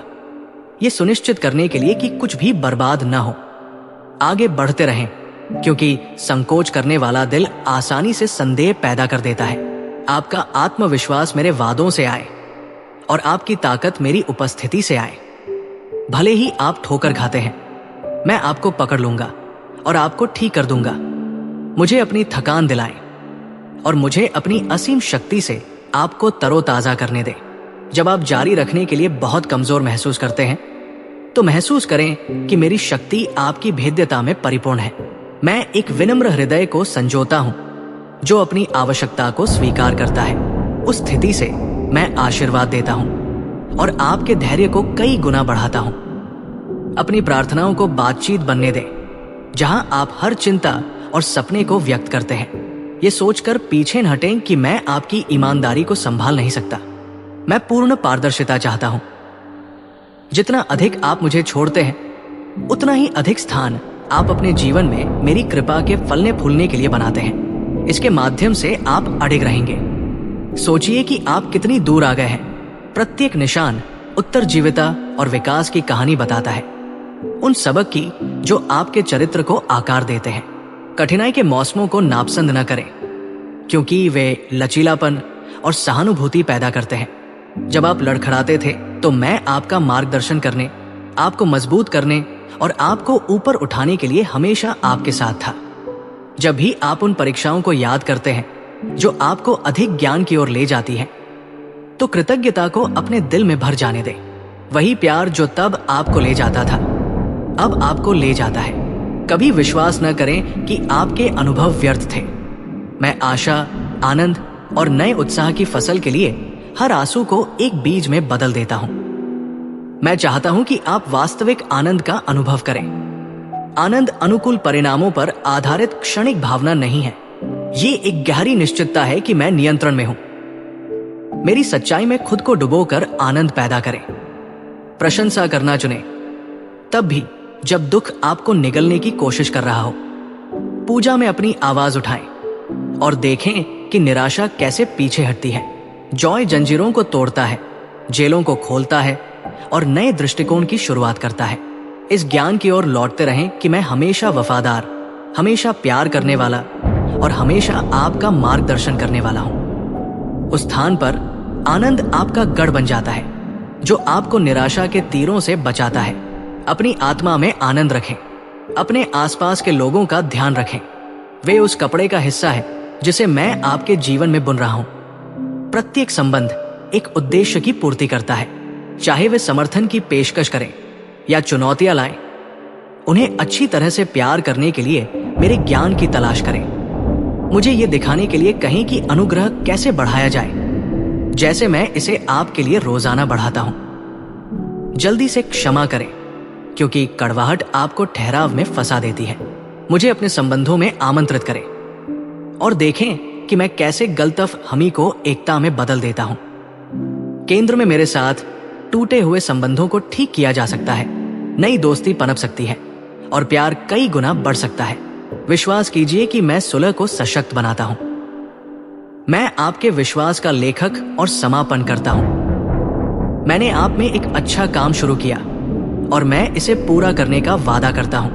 ये सुनिश्चित करने के लिए कि कुछ भी बर्बाद न हो। आगे बढ़ते रहें, क्योंकि संकोच करने वाला दिल आसानी से संदेह पैदा कर देता है। आपका आत्मविश्वास मेरे वादों से आए और आपकी ताकत मेरी उपस्थिति से आए। भले ही आप ठोकर खाते हैं, मैं आपको पकड़ लूंगा और आपको ठीक कर दूंगा। मुझे अपनी थकान दिलाएं और मुझे अपनी असीम शक्ति से आपको तरोताजा करने दें। जब आप जारी रखने के लिए बहुत कमजोर महसूस करते हैं तो महसूस करें कि मेरी शक्ति आपकी भेद्यता में परिपूर्ण है। मैं एक विनम्र हृदय को संजोता हूं, जो अपनी आवश्यकता को स्वीकार करता है। उस स्थिति से मैं आशीर्वाद देता हूं और आपके धैर्य को कई गुना बढ़ाता हूं। अपनी प्रार्थनाओं को बातचीत बनने दें, जहां आप हर चिंता और सपने को व्यक्त करते हैं। ये सोचकर पीछे न हटें कि मैं आपकी ईमानदारी को संभाल नहीं सकता। मैं पूर्ण पारदर्शिता चाहता हूं। जितना अधिक आप मुझे छोड़ते हैं, उतना ही अधिक स्थान आप अपने जीवन में मेरी कृपा के फलने फूलने के लिए बनाते हैं। इसके माध्यम से आप अडिग रहेंगे। सोचिए कि आप कितनी दूर आ गए हैं। प्रत्येक निशान उत्तरजीविता और विकास की कहानी बताता है, उन सबक की जो आपके चरित्र को आकार देते हैं। कठिनाई के मौसमों को नापसंद न करें, क्योंकि वे लचीलापन और सहानुभूति पैदा करते हैं। जब आप लड़खड़ाते थे तो मैं आपका मार्गदर्शन करने, आपको मजबूत करने और आपको ऊपर उठाने के लिए हमेशा आपके साथ था। जब भी आप उन परीक्षाओं को याद करते हैं जो आपको अधिक ज्ञान की ओर ले जाती हैं, तो कृतज्ञता को अपने दिल में भर जाने दें। वही प्यार जो तब आपको ले जाता था, अब आपको ले जाता है। कभी विश्वास न करें कि आपके अनुभव व्यर्थ थे। मैं आशा, आनंद और नए उत्साह की फसल के लिए हर आंसू को एक बीज में बदल देता हूं। मैं चाहता हूं कि आप वास्तविक आनंद का अनुभव करें। आनंद अनुकूल परिणामों पर आधारित क्षणिक भावना नहीं है। ये एक गहरी निश्चितता है कि मैं नियंत्रण में हूं। मेरी सच्चाई में खुद को डुबोकर आनंद पैदा करें। प्रशंसा करना चुनें, तब भी जब दुख आपको निगलने की कोशिश कर रहा हो। पूजा में अपनी आवाज उठाएं और देखें कि निराशा कैसे पीछे हटती है। जॉय जंजीरों को तोड़ता है, जेलों को खोलता है और नए दृष्टिकोण की शुरुआत करता है। इस ज्ञान की ओर लौटते रहें कि मैं हमेशा वफादार, हमेशा प्यार करने वाला और हमेशा आपका मार्गदर्शन करने वाला हूं। उस स्थान पर आनंद आपका गढ़ बन जाता है, जो आपको निराशा के तीरों से बचाता है। अपनी आत्मा में आनंद रखें। अपने आसपास के लोगों का ध्यान रखें। वे उस कपड़े का हिस्सा है जिसे मैं आपके जीवन में बुन रहा हूं। प्रत्येक संबंध एक उद्देश्य की पूर्ति करता है, चाहे वे समर्थन की पेशकश करें या चुनौतियां लाएं। उन्हें अच्छी तरह से प्यार करने के लिए मेरे ज्ञान की तलाश करें। मुझे ये दिखाने के लिए कहीं कि अनुग्रह कैसे बढ़ाया जाए, जैसे मैं इसे आपके लिए रोजाना बढ़ाता हूं। जल्दी से क्षमा करें, क्योंकि कड़वाहट आपको ठहराव में फंसा देती है। मुझे अपने संबंधों में आमंत्रित करें और देखें कि मैं कैसे गलतफहमी को एकता में बदल देता हूं। केंद्र में मेरे साथ टूटे हुए संबंधों को ठीक किया जा सकता है, नई दोस्ती पनप सकती है और प्यार कई गुना बढ़ सकता है। विश्वास कीजिए कि मैं सुलह को सशक्त बनाता हूं। मैं आपके विश्वास का लेखक और समापन करता हूं। मैंने आप में एक अच्छा काम शुरू किया और मैं इसे पूरा करने का वादा करता हूं।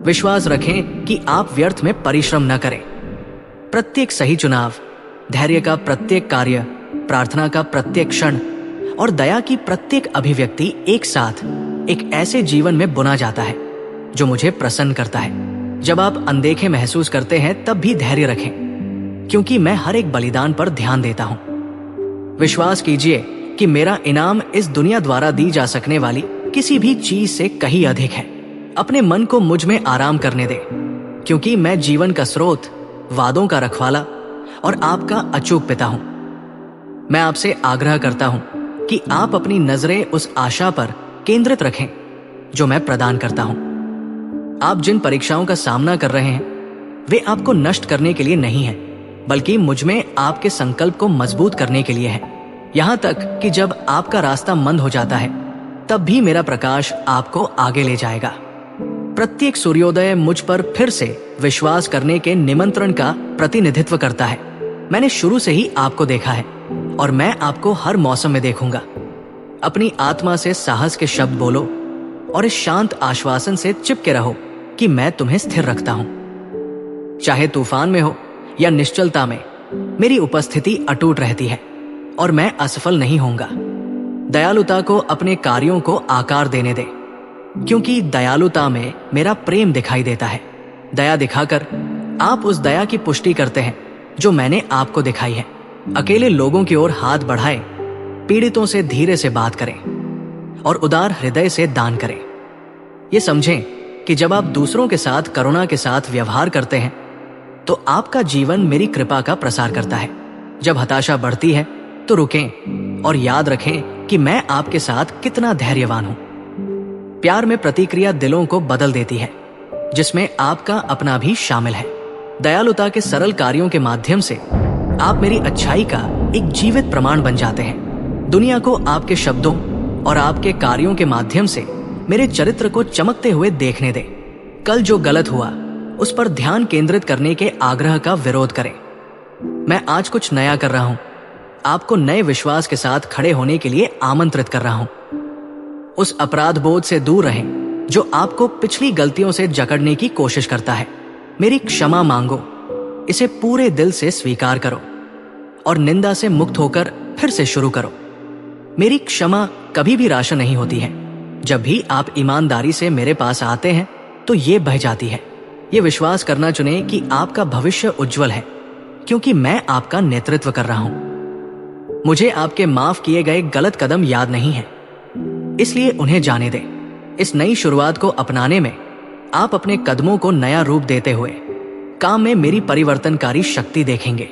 विश्वास रखें कि आप व्यर्थ में परिश्रम न करें। प्रत्येक सही चुनाव, धैर्य का प्रत्येक कार्य, प्रार्थना का प्रत्येक क्षण और दया की प्रत्येक अभिव्यक्ति एक साथ एक ऐसे जीवन में बुना जाता है जो मुझे प्रसन्न करता है। जब आप अनदेखे महसूस करते हैं तब भी धैर्य रखें, क्योंकि मैं हर एक बलिदान पर ध्यान देता हूं। विश्वास कीजिए कि मेरा इनाम इस दुनिया द्वारा दी जा सकने वाली किसी भी चीज से कहीं अधिक है। अपने मन को मुझ में आराम करने दें, क्योंकि मैं जीवन का स्रोत, वादों का रखवाला और आपका अचूक पिता हूं। मैं आपसे आग्रह करता हूं कि आप अपनी नजरें उस आशा पर केंद्रित रखें जो मैं प्रदान करता हूं। आप जिन परीक्षाओं का सामना कर रहे हैं वे आपको नष्ट करने के लिए नहीं है, बल्कि मुझ में आपके संकल्प को मजबूत करने के लिए है। यहां तक कि जब आपका रास्ता मंद हो जाता है तब भी मेरा प्रकाश आपको आगे ले जाएगा। प्रत्येक सूर्योदय मुझ पर फिर से विश्वास करने के निमंत्रण का प्रतिनिधित्व करता है। मैंने शुरू से ही आपको देखा है और मैं आपको हर मौसम में देखूंगा। अपनी आत्मा से साहस के शब्द बोलो और इस शांत आश्वासन से चिपके रहो कि मैं तुम्हें स्थिर रखता हूं। चाहे तूफान में हो या निश्चलता में, मेरी उपस्थिति अटूट रहती है और मैं असफल नहीं होऊंगा। दयालुता को अपने कार्यों को आकार देने दे, क्योंकि दयालुता में मेरा प्रेम दिखाई देता है। दया दिखाकर आप उस दया की पुष्टि करते हैं जो मैंने आपको दिखाई है। अकेले लोगों की ओर हाथ बढ़ाएं, पीड़ितों से धीरे से बात करें और उदार हृदय से दान करें। ये समझें कि जब आप दूसरों के साथ करुणा के साथ व्यवहार करते हैं तो आपका जीवन मेरी कृपा का प्रसार करता है। जब हताशा बढ़ती है तो रुकें और याद रखें कि मैं आपके साथ कितना धैर्यवान हूं। प्यार में प्रतिक्रिया दिलों को बदल देती है, जिसमें आपका अपना भी शामिल है। दयालुता के सरल कार्यों के माध्यम से आप मेरी अच्छाई का एक जीवित प्रमाण बन जाते हैं। दुनिया को आपके शब्दों और आपके कार्यों के माध्यम से मेरे चरित्र को चमकते हुए देखने दें। कल जो गलत हुआ उस पर ध्यान केंद्रित करने के आग्रह का विरोध करें। मैं आज कुछ नया कर रहा हूं। आपको नए विश्वास के साथ खड़े होने के लिए आमंत्रित कर रहा हूं। उस अपराध बोध से दूर रहें जो आपको पिछली गलतियों से जकड़ने की कोशिश करता है। मेरी क्षमा मांगो, इसे पूरे दिल से स्वीकार करो और निंदा से मुक्त होकर फिर से शुरू करो। मेरी क्षमा कभी भी राशि नहीं होती है। जब भी आप ईमानदारी से मेरे पास आते हैं तो ये बह जाती है। ये विश्वास करना चुने कि आपका भविष्य उज्जवल है, क्योंकि मैं आपका नेतृत्व कर रहा हूं। मुझे आपके माफ किए गए गलत कदम याद नहीं है, इसलिए उन्हें जाने दें। इस नई शुरुआत को अपनाने में आप अपने कदमों को नया रूप देते हुए काम में मेरी परिवर्तनकारी शक्ति देखेंगे।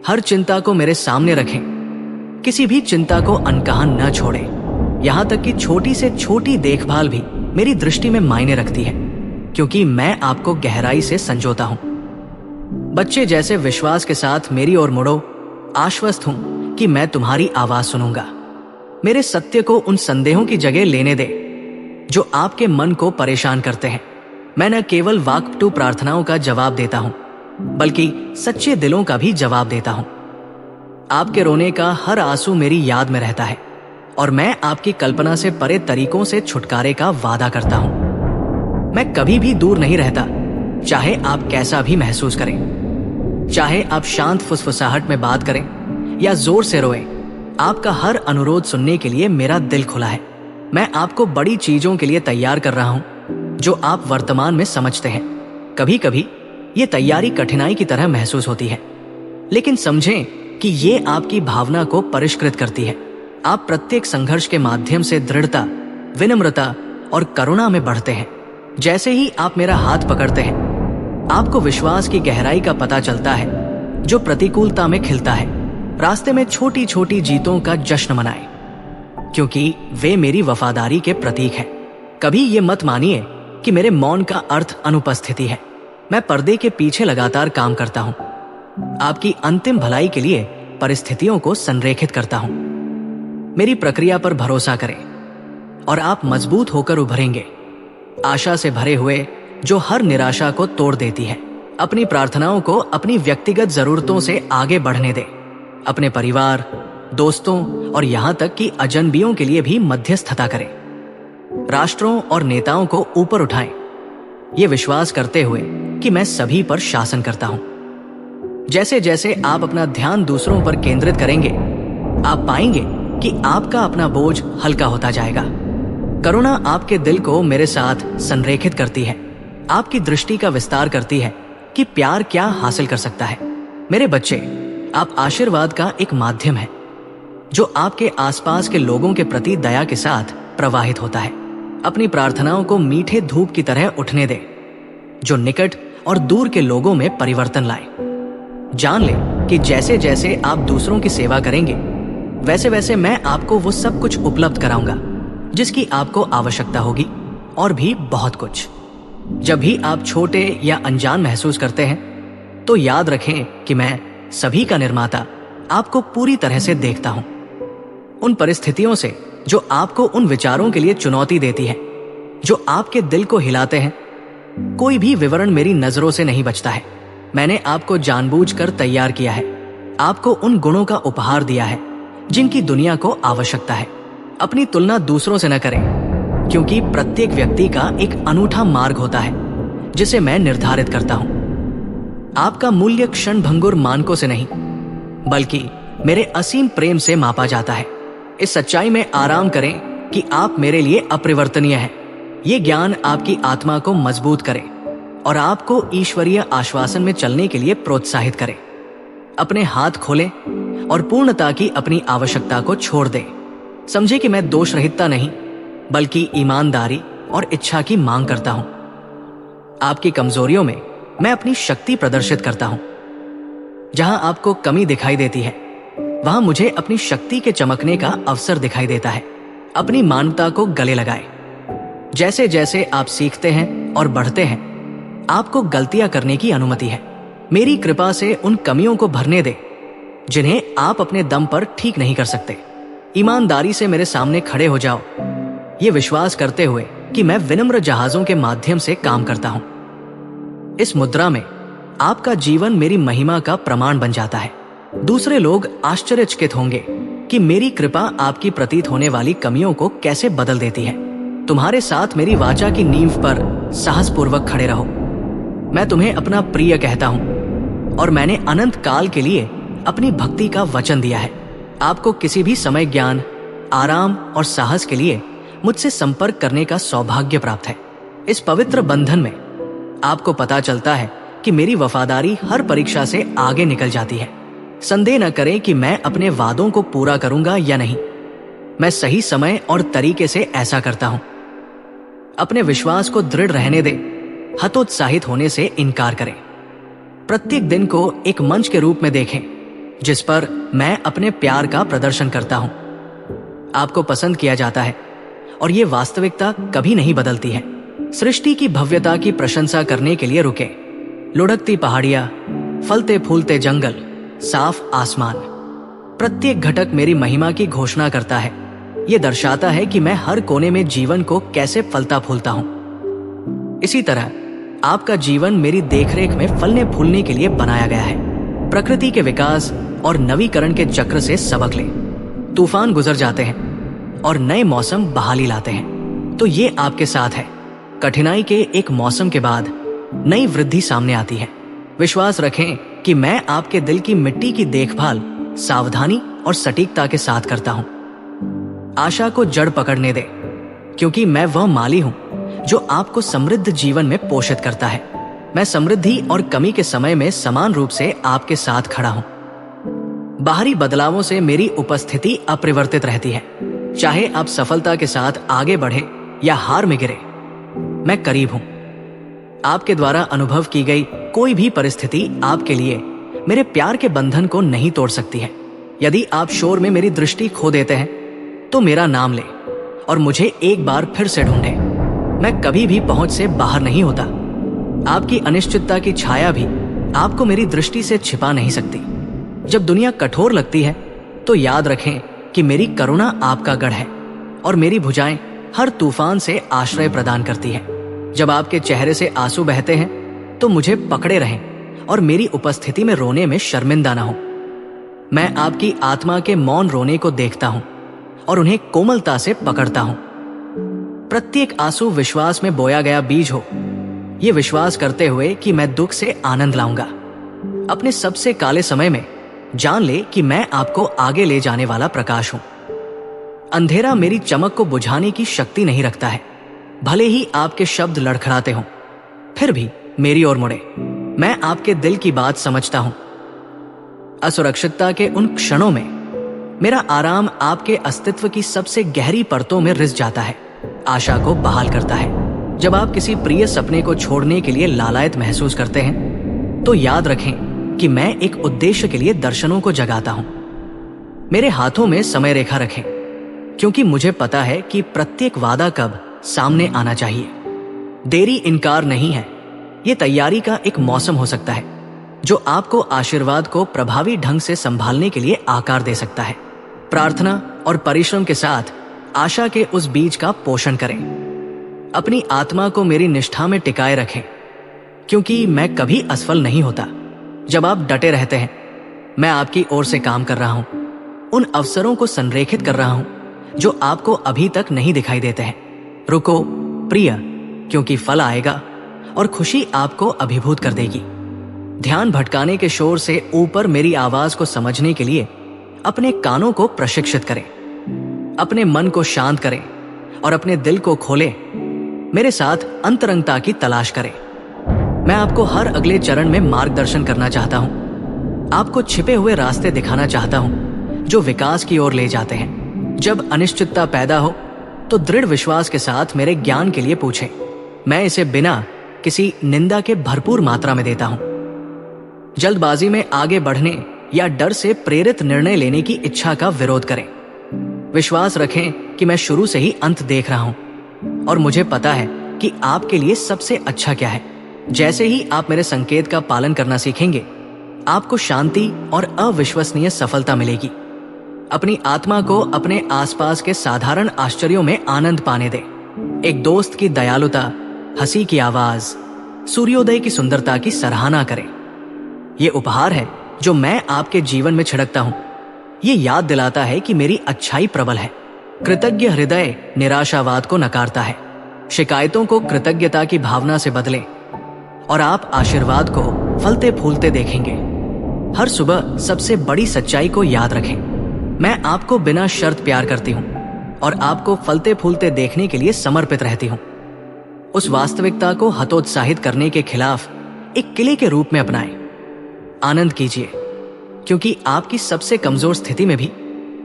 हर चिंता को मेरे सामने रखें, किसी भी चिंता को अनकहा न छोड़ें। यहां तक कि छोटी से छोटी देखभाल भी मेरी दृष्टि में मायने रखती है, क्योंकि मैं आपको गहराई से संजोता हूं। बच्चे जैसे विश्वास के साथ मेरी ओर मुड़ो। आश्वस्त हूं कि मैं तुम्हारी आवाज सुनूंगा। मेरे सत्य को उन संदेहों की जगह लेने दे जो आपके मन को परेशान करते हैं। मैं न केवल वाकपटू प्रार्थनाओं का जवाब देता हूं, बल्कि सच्चे दिलों का भी जवाब देता हूं। आपके रोने का हर आंसू मेरी याद में रहता है और मैं आपकी कल्पना से परे तरीकों से छुटकारे का वादा करता हूं। मैं कभी भी दूर नहीं रहता, चाहे आप कैसा भी महसूस करें। चाहे आप शांत फुसफुसाहट में बात करें या जोर से रोएं, आपका हर अनुरोध सुनने के लिए मेरा दिल खुला है। मैं आपको बड़ी चीजों के लिए तैयार कर रहा हूं जो आप वर्तमान में समझते हैं। कभी कभी ये तैयारी कठिनाई की तरह महसूस होती है, लेकिन समझें कि ये आपकी भावना को परिष्कृत करती है। आप प्रत्येक संघर्ष के माध्यम से दृढ़ता, विनम्रता और करुणा में बढ़ते हैं। जैसे ही आप मेरा हाथ पकड़ते हैं, आपको विश्वास की गहराई का पता चलता है जो प्रतिकूलता में खिलता है। रास्ते में छोटी छोटी जीतों का जश्न मनाएं, क्योंकि वे मेरी वफादारी के प्रतीक हैं। कभी ये मत मानिए कि मेरे मौन का अर्थ अनुपस्थिति है। मैं पर्दे के पीछे लगातार काम करता हूं, आपकी अंतिम भलाई के लिए परिस्थितियों को संरेखित करता हूं। मेरी प्रक्रिया पर भरोसा करें और आप मजबूत होकर उभरेंगे, आशा से भरे हुए जो हर निराशा को तोड़ देती है। अपनी प्रार्थनाओं को अपनी व्यक्तिगत जरूरतों से आगे बढ़ने दें। अपने परिवार, दोस्तों और यहां तक कि अजनबियों के लिए भी मध्यस्थता करें। राष्ट्रों और नेताओं को ऊपर उठाएं, ये विश्वास करते हुए कि मैं सभी पर शासन करता हूं। जैसे जैसे आप अपना ध्यान दूसरों पर केंद्रित करेंगे, आप पाएंगे कि आपका अपना बोझ हल्का होता जाएगा। करुणा आपके दिल को मेरे साथ संरेखित करती है, आपकी दृष्टि का विस्तार करती है कि प्यार क्या हासिल कर सकता है। मेरे बच्चे, आप आशीर्वाद का एक माध्यम है जो आपके आसपास के लोगों के प्रति दया के साथ प्रवाहित होता है। अपनी प्रार्थनाओं को मीठे धूप की तरह उठने दें, जो निकट और दूर के लोगों में परिवर्तन लाए। जान लें कि जैसे जैसे आप दूसरों की सेवा करेंगे, वैसे वैसे मैं आपको वो सब कुछ उपलब्ध कराऊंगा जिसकी आपको आवश्यकता होगी, और भी बहुत कुछ। जब भी आप छोटे या अनजान महसूस करते हैं, तो याद रखें कि मैं सभी का निर्माता आपको पूरी तरह से देखता हूं। उन परिस्थितियों से जो आपको उन विचारों के लिए चुनौती देती है जो आपके दिल को हिलाते हैं, कोई भी विवरण मेरी नजरों से नहीं बचता है। मैंने आपको जानबूझकर तैयार किया है, आपको उन गुणों का उपहार दिया है जिनकी दुनिया को आवश्यकता है। अपनी तुलना दूसरों से न करें, क्योंकि प्रत्येक व्यक्ति का एक अनूठा मार्ग होता है जिसे मैं निर्धारित करता हूं। आपका मूल्य क्षणभंगुर मानकों से नहीं, बल्कि मेरे असीम प्रेम से मापा जाता है। इस सच्चाई में आराम करें कि आप मेरे लिए अपरिवर्तनीय हैं। ये ज्ञान आपकी आत्मा को मजबूत करे और आपको ईश्वरीय आश्वासन में चलने के लिए प्रोत्साहित करे। अपने हाथ खोलें और पूर्णता की अपनी आवश्यकता को छोड़ दें। समझे कि मैं दोष रहितता नहीं, बल्कि ईमानदारी और इच्छा की मांग करता हूं। आपकी कमजोरियों में मैं अपनी शक्ति प्रदर्शित करता हूं। जहां आपको कमी दिखाई देती है, वहां मुझे अपनी शक्ति के चमकने का अवसर दिखाई देता है। अपनी मानवता को गले लगाए। जैसे जैसे आप सीखते हैं और बढ़ते हैं, आपको गलतियां करने की अनुमति है। मेरी कृपा से उन कमियों को भरने दे जिन्हें आप अपने दम पर ठीक नहीं कर सकते। ईमानदारी से मेरे सामने खड़े हो जाओ, ये विश्वास करते हुए कि मैं विनम्र जहाजों के माध्यम से काम करता हूं। इस मुद्रा में आपका जीवन मेरी महिमा का प्रमाण बन जाता है। दूसरे लोग आश्चर्यचकित होंगे कि मेरी कृपा आपकी प्रतीत होने वाली कमियों को कैसे बदल देती है। तुम्हारे साथ मेरी वाचा की नींव पर साहसपूर्वक खड़े रहो। मैं तुम्हें अपना प्रिय कहता हूं और मैंने अनंत काल के लिए अपनी भक्ति का वचन दिया है। आपको किसी भी समय ज्ञान, आराम और साहस के लिए मुझसे संपर्क करने का सौभाग्य प्राप्त है। इस पवित्र बंधन में आपको पता चलता है कि मेरी वफादारी हर परीक्षा से आगे निकल जाती है। संदेह न करें कि मैं अपने वादों को पूरा करूंगा या नहीं। मैं सही समय और तरीके से ऐसा करता हूं। अपने विश्वास को दृढ़ रहने दें, हतोत्साहित होने से इनकार करें। प्रत्येक दिन को एक मंच के रूप में देखें जिस पर मैं अपने प्यार का प्रदर्शन करता हूं। आपको पसंद किया जाता है और ये वास्तविकता कभी नहीं बदलती है। सृष्टि की भव्यता की प्रशंसा करने के लिए रुके। लुढ़कती पहाड़ियां, फलते फूलते जंगल, साफ आसमान, प्रत्येक घटक मेरी महिमा की घोषणा करता है। यह दर्शाता है कि मैं हर कोने में जीवन को कैसे फलता फूलता हूं। इसी तरह आपका जीवन मेरी देखरेख में फलने फूलने के लिए बनाया गया है। प्रकृति के विकास और नवीकरण के चक्र से सबक लें। तूफान गुजर जाते हैं और नए मौसम बहाली लाते हैं, तो ये आपके साथ है। कठिनाई के एक मौसम के बाद नई वृद्धि सामने आती है। विश्वास रखें कि मैं आपके दिल की मिट्टी की देखभाल सावधानी और सटीकता के साथ करता हूं। आशा को जड़ पकड़ने दे, क्योंकि मैं वह माली हूं जो आपको समृद्ध जीवन में पोषित करता है। मैं समृद्धि और कमी के समय में समान रूप से आपके साथ खड़ा हूं। बाहरी बदलावों से मेरी उपस्थिति अपरिवर्तित रहती है। चाहे आप सफलता के साथ आगे बढ़े या हार में गिरे, मैं करीब हूं। आपके द्वारा अनुभव की गई कोई भी परिस्थिति आपके लिए मेरे प्यार के बंधन को नहीं तोड़ सकती है। यदि आप शोर में मेरी दृष्टि खो देते हैं, तो मेरा नाम ले और मुझे एक बार फिर से ढूंढे। मैं कभी भी पहुंच से बाहर नहीं होता। आपकी अनिश्चितता की छाया भी आपको मेरी दृष्टि से छिपा नहीं सकती। जब दुनिया कठोर लगती है, तो याद रखें कि मेरी करुणा आपका गढ़ है और मेरी भुजाएं हर तूफान से आश्रय प्रदान करती है। जब आपके चेहरे से आंसू बहते हैं तो मुझे पकड़े रहें और मेरी उपस्थिति में रोने में शर्मिंदा ना हो। मैं आपकी आत्मा के मौन रोने को देखता हूं और उन्हें कोमलता से पकड़ता हूं। प्रत्येक आंसू विश्वास में बोया गया बीज हो, ये विश्वास करते हुए कि मैं दुख से आनंद लाऊंगा। अपने सबसे काले समय में जान ले कि मैं आपको आगे ले जाने वाला प्रकाश हूं। अंधेरा मेरी चमक को बुझाने की शक्ति नहीं रखता है, भले ही आपके शब्द लड़खड़ाते हों, फिर भी मेरी ओर मुड़े। मैं आपके दिल की बात समझता हूं। असुरक्षितता के उन क्षणों में मेरा आराम आपके अस्तित्व की सबसे गहरी परतों में रिस जाता है, आशा को बहाल करता है। जब आप किसी प्रिय सपने को छोड़ने के लिए लालायत महसूस करते हैं तो याद रखें कि मैं एक उद्देश्य के लिए दर्शनों को जगाता हूं। मेरे हाथों में समय रेखा रखें, क्योंकि मुझे पता है कि प्रत्येक वादा कब सामने आना चाहिए। देरी इनकार नहीं है, ये तैयारी का एक मौसम हो सकता है जो आपको आशीर्वाद को प्रभावी ढंग से संभालने के लिए आकार दे सकता है। प्रार्थना और परिश्रम के साथ आशा के उस बीज का पोषण करें। अपनी आत्मा को मेरी निष्ठा में टिकाए रखें, क्योंकि मैं कभी असफल नहीं होता। जब आप डटे रहते हैं, मैं आपकी ओर से काम कर रहा हूं, उन अवसरों को संरेखित कर रहा हूं जो आपको अभी तक नहीं दिखाई देते हैं। रुको प्रिय, क्योंकि फल आएगा और खुशी आपको अभिभूत कर देगी। ध्यान भटकाने के शोर से ऊपर मेरी आवाज को समझने के लिए अपने कानों को प्रशिक्षित करें। अपने मन को शांत करें और अपने दिल को खोलें। मेरे साथ अंतरंगता की तलाश करें। मैं आपको हर अगले चरण में मार्गदर्शन करना चाहता हूं, आपको छिपे हुए रास्ते दिखाना चाहता हूं जो विकास की ओर ले जाते हैं। जब अनिश्चितता पैदा हो तो दृढ़ विश्वास के साथ मेरे ज्ञान के लिए पूछें। मैं इसे बिना किसी निंदा के भरपूर मात्रा में देता हूं। जल्दबाजी में आगे बढ़ने या डर से प्रेरित निर्णय लेने की इच्छा का विरोध करें। विश्वास रखें कि मैं शुरू से ही अंत देख रहा हूं और मुझे पता है कि आपके लिए सबसे अच्छा क्या है। जैसे ही आप मेरे संकेत का पालन करना सीखेंगे, आपको शांति और अविश्वसनीय सफलता मिलेगी। अपनी आत्मा को अपने आसपास के साधारण आश्चर्यों में आनंद पाने दे। एक दोस्त की दयालुता, हंसी की आवाज, सूर्योदय की सुंदरता की सराहना करें। ये उपहार है जो मैं आपके जीवन में छिड़कता हूं। ये याद दिलाता है कि मेरी अच्छाई प्रबल है। कृतज्ञ हृदय निराशावाद को नकारता है। शिकायतों को कृतज्ञता की भावना से बदलें और आप आशीर्वाद को फलते फूलते देखेंगे। हर सुबह सबसे बड़ी सच्चाई को याद रखें। मैं आपको बिना शर्त प्यार करती हूं और आपको फलते फूलते देखने के लिए समर्पित रहती हूं। उस वास्तविकता को हतोत्साहित करने के खिलाफ एक किले के रूप में अपनाएं। आनंद कीजिए, क्योंकि आपकी सबसे कमजोर स्थिति में भी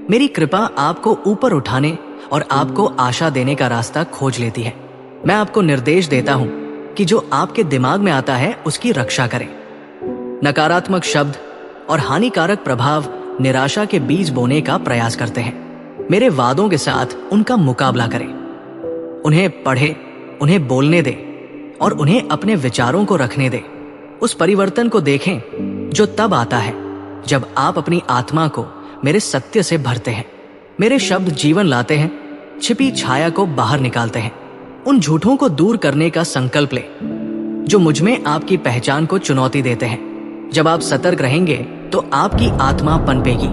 मेरी कृपा आपको ऊपर उठाने और आपको आशा देने का रास्ता खोज लेती है। मैं आपको निर्देश देता हूं कि जो आपके दिमाग में आता है उसकी रक्षा करें। नकारात्मक शब्द और हानिकारक प्रभाव निराशा के बीज बोने का प्रयास करते हैं। मेरे वादों के साथ उनका मुकाबला करें। उन्हें पढ़े, उन्हें बोलने दें और उन्हें अपने विचारों को रखने दें। उस परिवर्तन को देखें जो तब आता है जब आप अपनी आत्मा को मेरे सत्य से भरते हैं। मेरे शब्द जीवन लाते हैं, छिपी छाया को बाहर निकालते हैं। उन झूठों को दूर करने का संकल्प ले जो मुझमें आपकी पहचान को चुनौती देते हैं। जब आप सतर्क रहेंगे तो आपकी आत्मा पनपेगी।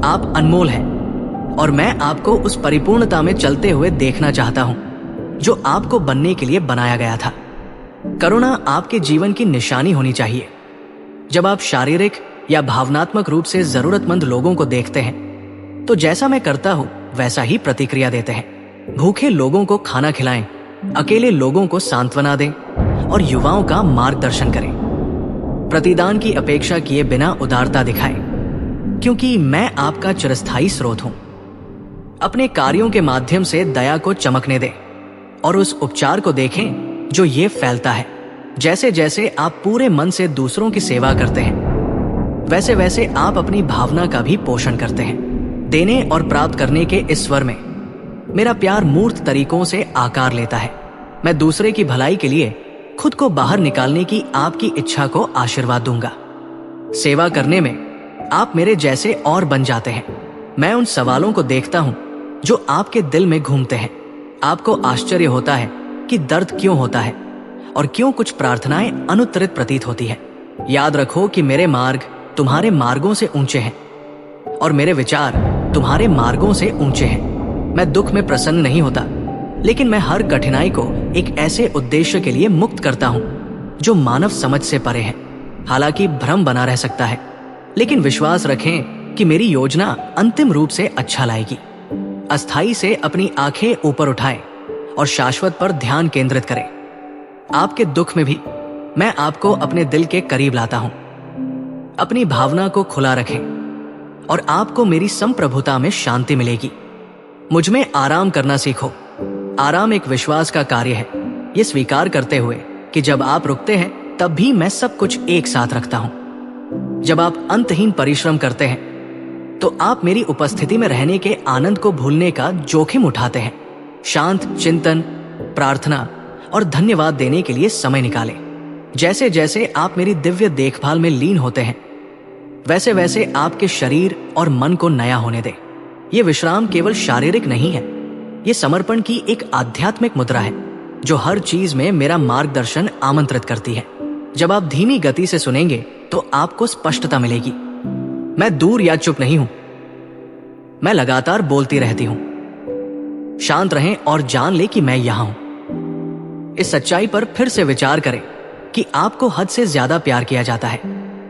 आप अनमोल हैं और मैं आपको उस परिपूर्णता में चलते हुए देखना चाहता हूं जो आपको बनने के लिए बनाया गया था। करुणा आपके जीवन की निशानी होनी चाहिए। जब आप शारीरिक या भावनात्मक रूप से जरूरतमंद लोगों को देखते हैं तो जैसा मैं करता हूं वैसा ही प्रतिक्रिया देते हैं। भूखे लोगों को खाना खिलाएं, अकेले लोगों को सांत्वना दें और युवाओं का मार्गदर्शन करें। प्रतिदान की अपेक्षा किए बिना उदारता दिखाएं, क्योंकि मैं आपका चिरस्थायी स्रोत हूं। अपने कार्यों के माध्यम से दया को चमकने दें और उस उपचार को देखें जो ये फैलता है। जैसे जैसे आप पूरे मन से दूसरों की सेवा करते हैं, वैसे वैसे आप अपनी भावना का भी पोषण करते हैं। देने और प्राप्त करने के इस स्वर में मेरा प्यार मूर्त तरीकों से आकार लेता है। मैं दूसरे की भलाई के लिए खुद को बाहर निकालने की आपकी इच्छा को आशीर्वाद दूंगा। सेवा करने में आप मेरे जैसे और बन जाते हैं। मैं उन सवालों को देखता हूं जो आपके दिल में घूमते हैं। आपको आश्चर्य होता है कि दर्द क्यों होता है और क्यों कुछ प्रार्थनाएं अनुत्तरित प्रतीत होती है। याद रखो कि मेरे मार्ग तुम्हारे मार्गों से ऊंचे हैं और मेरे विचार तुम्हारे मार्गों से ऊंचे हैं। मैं दुख में प्रसन्न नहीं होता, लेकिन मैं हर कठिनाई को एक ऐसे उद्देश्य के लिए मुक्त करता हूं जो मानव समझ से परे है। हालांकि भ्रम बना रह सकता है, लेकिन विश्वास रखें कि मेरी योजना अंतिम रूप से अच्छा लाएगी। अस्थाई से अपनी आंखें ऊपर उठाएं और शाश्वत पर ध्यान केंद्रित करें। आपके दुख में भी मैं आपको अपने दिल के करीब लाता हूं। अपनी भावना को खुला रखें और आपको मेरी संप्रभुता में शांति मिलेगी। मुझ में आराम करना सीखो। आराम एक विश्वास का कार्य है, ये स्वीकार करते हुए कि जब आप रुकते हैं तब भी मैं सब कुछ एक साथ रखता हूं। जब आप अंतहीन परिश्रम करते हैं तो आप मेरी उपस्थिति में रहने के आनंद को भूलने का जोखिम उठाते हैं। शांत चिंतन, प्रार्थना और धन्यवाद देने के लिए समय निकालें। जैसे जैसे आप मेरी दिव्य देखभाल में लीन होते हैं, वैसे वैसे आपके शरीर और मन को नया होने दें। ये विश्राम केवल शारीरिक नहीं है, ये समर्पण की एक आध्यात्मिक मुद्रा है जो हर चीज में मेरा मार्गदर्शन आमंत्रित करती है। जब आप धीमी गति से सुनेंगे तो आपको स्पष्टता मिलेगी। मैं दूर या चुप नहीं हूं, मैं लगातार बोलती रहती हूं। शांत रहें और जान ले कि मैं यहां हूं। इस सच्चाई पर फिर से विचार करें कि आपको हद से ज्यादा प्यार किया जाता है।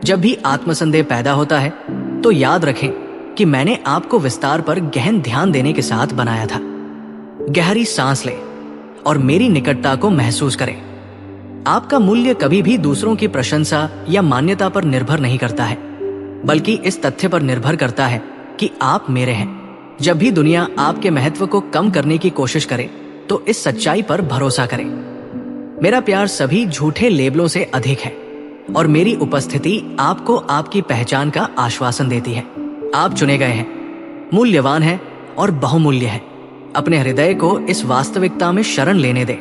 जब भी आत्मसंदेह पैदा होता है तो याद रखें कि मैंने आपको विस्तार पर गहन ध्यान देने के साथ बनाया था। गहरी सांस लें और मेरी निकटता को महसूस करें। आपका मूल्य कभी भी दूसरों की प्रशंसा या मान्यता पर निर्भर नहीं करता है, बल्कि इस तथ्य पर निर्भर करता है कि आप मेरे हैं। जब भी दुनिया आपके महत्व को कम करने की कोशिश करे तो इस सच्चाई पर भरोसा करें, मेरा प्यार सभी झूठे लेबलों से अधिक है और मेरी उपस्थिति आपको आपकी पहचान का आश्वासन देती है। आप चुने गए हैं, मूल्यवान हैं और बहुमूल्य हैं। अपने हृदय को इस वास्तविकता में शरण लेने दें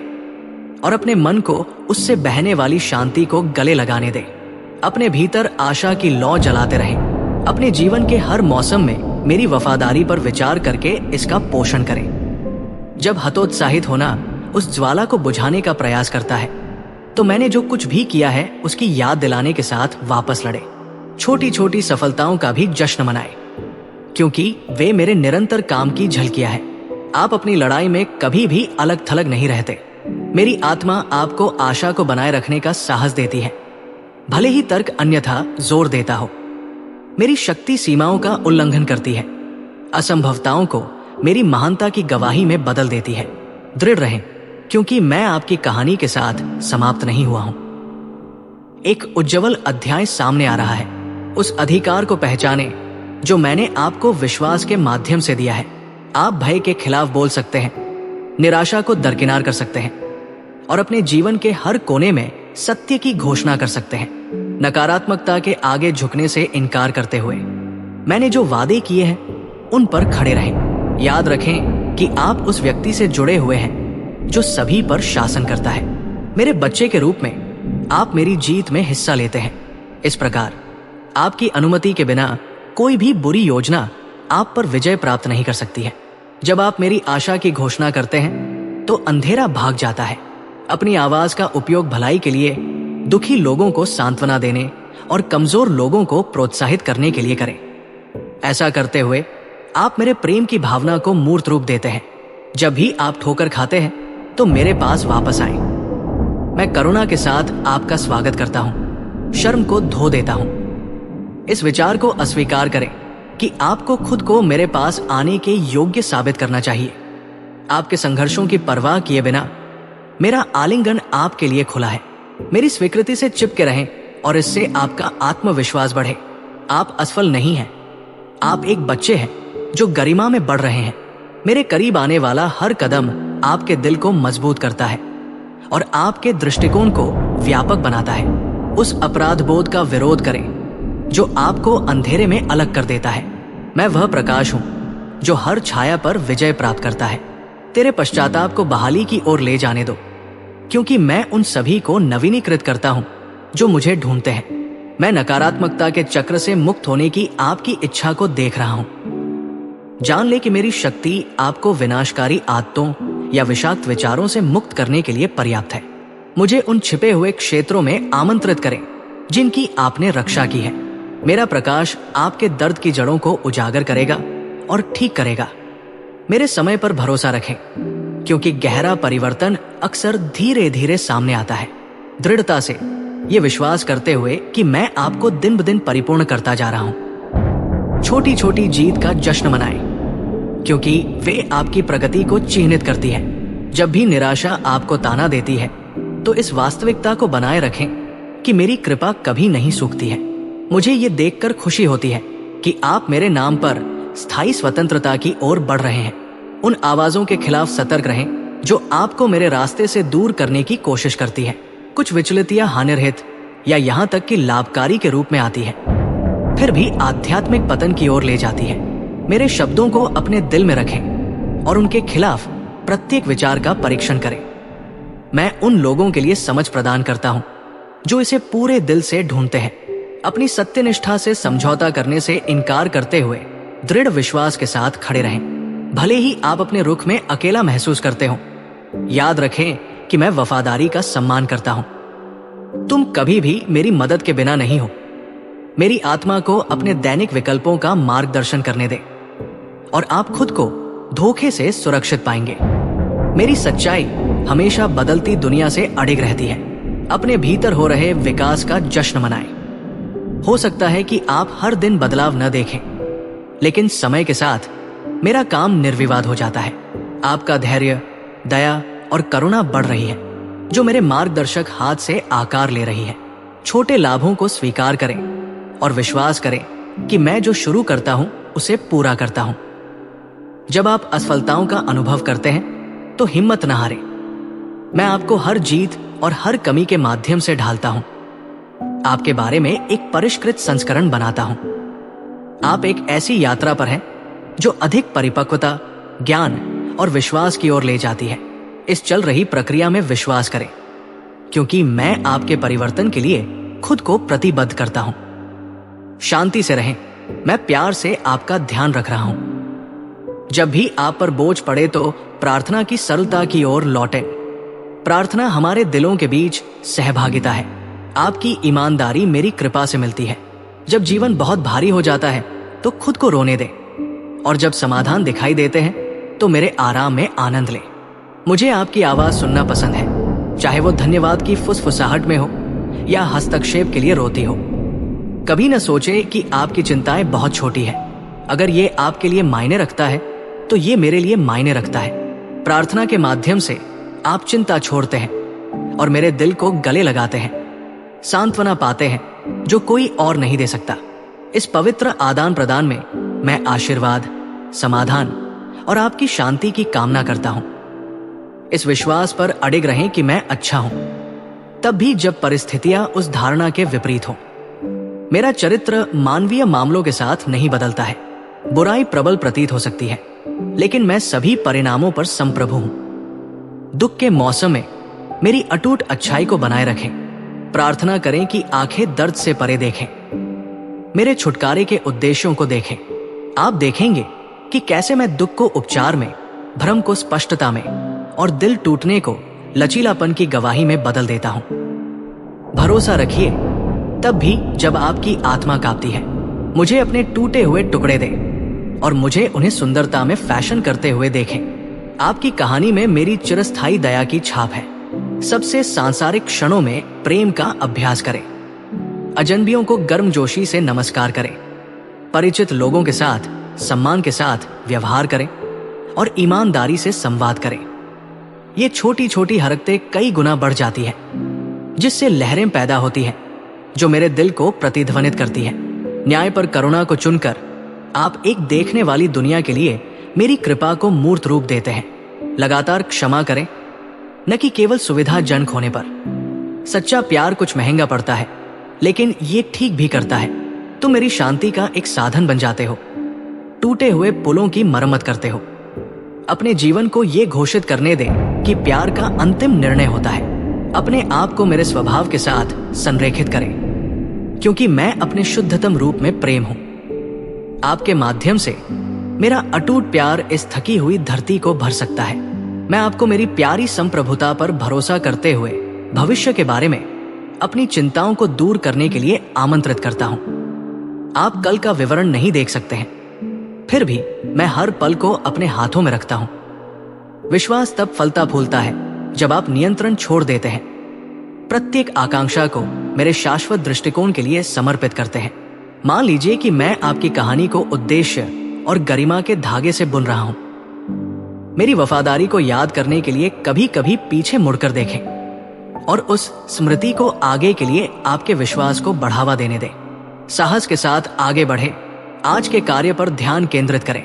और अपने मन को उससे बहने वाली शांति को गले लगाने दें। अपने भीतर आशा की लौ जलाते रहें। अपने जीवन के हर मौसम में मेरी वफादारी पर विचार करके इसका पोषण करें। जब हतोत्साहित होना उस ज्वाला को बुझाने का प्रयास करता है तो मैंने जो कुछ भी किया है उसकी याद दिलाने के साथ वापस लड़े। छोटी छोटी सफलताओं का भी जश्न मनाए, क्योंकि वे मेरे निरंतर काम की झलकियां है। आप अपनी लड़ाई में कभी भी अलग थलग नहीं रहते। मेरी आत्मा आपको आशा को बनाए रखने का साहस देती है, भले ही तर्क अन्यथा जोर देता हो। मेरी शक्ति सीमाओं का उल्लंघन करती है, असंभवताओं को मेरी महानता की गवाही में बदल देती है। दृढ़ रहें, क्योंकि मैं आपकी कहानी के साथ समाप्त नहीं हुआ हूं। एक उज्जवल अध्याय सामने आ रहा है। उस अधिकार को पहचानें जो मैंने आपको विश्वास के माध्यम से दिया है। आप भय के खिलाफ बोल सकते हैं, निराशा को दरकिनार कर सकते हैं और अपने जीवन के हर कोने में सत्य की घोषणा कर सकते हैं, नकारात्मकता के आगे झुकने से इनकार करते हुए। मैंने जो वादे किए हैं उन पर खड़े रहें। याद रखें कि आप उस व्यक्ति से जुड़े हुए हैं जो सभी पर शासन करता है। मेरे बच्चे के रूप में आप मेरी जीत में हिस्सा लेते हैं। इस प्रकार आपकी अनुमति के बिना कोई भी बुरी योजना आप पर विजय प्राप्त नहीं कर सकती है। जब आप मेरी आशा की घोषणा करते हैं तो अंधेरा भाग जाता है। अपनी आवाज का उपयोग भलाई के लिए, दुखी लोगों को सांत्वना देने और कमजोर लोगों को प्रोत्साहित करने के लिए करें। ऐसा करते हुए आप मेरे प्रेम की भावना को मूर्त रूप देते हैं। जब भी आप ठोकर खाते हैं तो मेरे पास वापस आएं। मैं करुणा के साथ आपका स्वागत करता हूं, शर्म को धो देता हूं। इस विचार को अस्वीकार करें कि आपको खुद को मेरे पास आने के योग्य साबित करना चाहिए। आपके संघर्षों की परवाह किए बिना मेरा आलिंगन आपके लिए खुला है। मेरी स्वीकृति से चिपके रहें और इससे आपका आत्मविश्वास बढ़े। आप असफल नहीं हैं, आप एक बच्चे हैं जो गरिमा में बढ़ रहे हैं। मेरे करीब आने वाला हर कदम आपके दिल को मजबूत करता है और आपके दृष्टिकोण को व्यापक बनाता है। उस अपराध बोध का विरोध करें जो आपको अंधेरे में अलग कर देता है। मैं वह प्रकाश हूं जो हर छाया पर विजय प्राप्त करता है। तेरे पश्चाताप को बहाली की ओर ले जाने दो, क्योंकि मैं उन सभी को नवीनीकृत करता हूं जो मुझे ढूंढते हैं। मैं नकारात्मकता के चक्र से मुक्त होने की आपकी इच्छा को देख रहा हूं। जान ले कि मेरी शक्ति आपको विनाशकारी आदतों या विषाक्त विचारों से मुक्त करने के लिए पर्याप्त है। मुझे उन छिपे हुए क्षेत्रों में आमंत्रित करें जिनकी आपने रक्षा की है। मेरा प्रकाश आपके दर्द की जड़ों को उजागर करेगा और ठीक करेगा। मेरे समय पर भरोसा रखें, क्योंकि गहरा परिवर्तन अक्सर धीरे धीरे सामने आता है। दृढ़ता से ये विश्वास करते हुए कि मैं आपको दिन ब दिन परिपूर्ण करता जा रहा हूं। छोटी छोटी जीत का जश्न मनाएं, क्योंकि वे आपकी प्रगति को चिन्हित करती है। जब भी निराशा आपको ताना देती है, तो इस वास्तविकता को बनाए रखें कि मेरी कृपा कभी नहीं सूखती है। मुझे ये देखकर खुशी होती है कि आप मेरे नाम पर स्थायी स्वतंत्रता की ओर बढ़ रहे हैं। उन आवाजों के खिलाफ सतर्क रहें जो आपको मेरे रास्ते से दूर करने की कोशिश करती है। कुछ विचलितियां हानिरहित या यहाँ तक कि लाभकारी के रूप में आती है, फिर भी आध्यात्मिक पतन की ओर ले जाती है। मेरे शब्दों को अपने दिल में रखें और उनके खिलाफ प्रत्येक विचार का परीक्षण करें। मैं उन लोगों के लिए समझ प्रदान करता हूं जो इसे पूरे दिल से ढूंढते हैं। अपनी सत्यनिष्ठा से समझौता करने से इनकार करते हुए दृढ़ विश्वास के साथ खड़े रहें, भले ही आप अपने रुख में अकेला महसूस करते हो। याद रखें कि मैं वफादारी का सम्मान करता हूं। तुम कभी भी मेरी मदद के बिना नहीं हो। मेरी आत्मा को अपने दैनिक विकल्पों का मार्गदर्शन करने दें और आप खुद को धोखे से सुरक्षित पाएंगे। मेरी सच्चाई हमेशा बदलती दुनिया से अडिग रहती है। अपने भीतर हो रहे विकास का जश्न मनाएं। हो सकता है कि आप हर दिन बदलाव न देखें, लेकिन समय के साथ मेरा काम निर्विवाद हो जाता है। आपका धैर्य, दया और करुणा बढ़ रही है, जो मेरे मार्गदर्शक हाथ से आकार ले रही है। छोटे लाभों को स्वीकार करें और विश्वास करें कि मैं जो शुरू करता हूं उसे पूरा करता हूं। जब आप असफलताओं का अनुभव करते हैं तो हिम्मत न हारें। मैं आपको हर जीत और हर कमी के माध्यम से ढालता हूं। आपके बारे में एक परिष्कृत संस्करण बनाता हूं। आप एक ऐसी यात्रा पर हैं जो अधिक परिपक्वता, ज्ञान और विश्वास की ओर ले जाती है। इस चल रही प्रक्रिया में विश्वास करें, क्योंकि मैं आपके परिवर्तन के लिए खुद को प्रतिबद्ध करता हूं। शांति से रहें, मैं प्यार से आपका ध्यान रख रहा हूं। जब भी आप पर बोझ पड़े तो प्रार्थना की सरलता की ओर लौटें। प्रार्थना हमारे दिलों के बीच सहभागिता है। आपकी ईमानदारी मेरी कृपा से मिलती है। जब जीवन बहुत भारी हो जाता है तो खुद को रोने दें, और जब समाधान दिखाई देते हैं तो मेरे आराम में आनंद लें। मुझे आपकी आवाज सुनना पसंद है, चाहे वो धन्यवाद की फुसफुसाहट में हो या हस्तक्षेप के लिए रोती हो। कभी न सोचे कि आपकी चिंताएं बहुत छोटी है। अगर ये आपके लिए मायने रखता है तो ये मेरे लिए मायने रखता है। प्रार्थना के माध्यम से आप चिंता छोड़ते हैं और मेरे दिल को गले लगाते हैं, सांत्वना पाते हैं जो कोई और नहीं दे सकता। इस पवित्र आदान प्रदान में मैं आशीर्वाद, समाधान और आपकी शांति की कामना करता हूं। इस विश्वास पर अडिग रहें कि मैं अच्छा हूं, तब भी जब परिस्थितियां उस धारणा के विपरीत हो। मेरा चरित्र मानवीय मामलों के साथ नहीं बदलता है। बुराई प्रबल प्रतीत हो सकती है, लेकिन मैं सभी परिणामों पर संप्रभु हूं। दुख के मौसम में मेरी अटूट अच्छाई को बनाए रखें। प्रार्थना करें कि आंखें दर्द से परे देखें, मेरे छुटकारे के उद्देश्यों को देखें। आप देखेंगे कि कैसे मैं दुख को उपचार में, भ्रम को स्पष्टता में और दिल टूटने को लचीलापन की गवाही में बदल देता हूं। भरोसा रखिए, तब भी जब आपकी आत्मा कांपती है। मुझे अपने टूटे हुए टुकड़े दें और मुझे उन्हें सुंदरता में फैशन करते हुए देखें। आपकी कहानी में मेरी चिरस्थायी दया की छाप है। सबसे सांसारिक क्षणों में प्रेम का अभ्यास करें। अजनबियों को गर्मजोशी से नमस्कार करें। परिचित लोगों के साथ सम्मान के साथ व्यवहार करें और ईमानदारी से संवाद करें। ये छोटी छोटी हरकतें कई गुना बढ़ जाती हैं, जिससे लहरें पैदा होती हैं जो मेरे दिल को प्रतिध्वनित करती हैं। न्याय पर करुणा को चुनकर आप एक देखने वाली दुनिया के लिए मेरी कृपा को मूर्त रूप देते हैं। लगातार क्षमा करें, न कि केवल सुविधाजनक होने पर। सच्चा प्यार कुछ महंगा पड़ता है, लेकिन ये ठीक भी करता है। तुम मेरी शांति का एक साधन बन जाते हो, टूटे हुए पुलों की मरम्मत करते हो। अपने जीवन को ये घोषित करने दें कि प्यार का अंतिम निर्णय होता है। अपने आप को मेरे स्वभाव के साथ संरेखित करें, क्योंकि मैं अपने शुद्धतम रूप में प्रेम हूं। आपके माध्यम से मेरा अटूट प्यार इस थकी हुई धरती को भर सकता है। मैं आपको मेरी प्यारी संप्रभुता पर भरोसा करते हुए भविष्य के बारे में अपनी चिंताओं को दूर करने के लिए आमंत्रित करता हूं। आप कल का विवरण नहीं देख सकते हैं, फिर भी मैं हर पल को अपने हाथों में रखता हूं। विश्वास तब फलता फूलता है जब आप नियंत्रण छोड़ देते हैं, प्रत्येक आकांक्षा को मेरे शाश्वत दृष्टिकोण के लिए समर्पित करते हैं। मान लीजिए कि मैं आपकी कहानी को उद्देश्य और गरिमा के धागे से बुन रहा हूं। मेरी वफादारी को याद करने के लिए कभी कभी पीछे मुड़कर देखें और उस स्मृति को आगे के लिए आपके विश्वास को बढ़ावा देने दें। साहस के साथ आगे बढ़े, आज के कार्य पर ध्यान केंद्रित करें।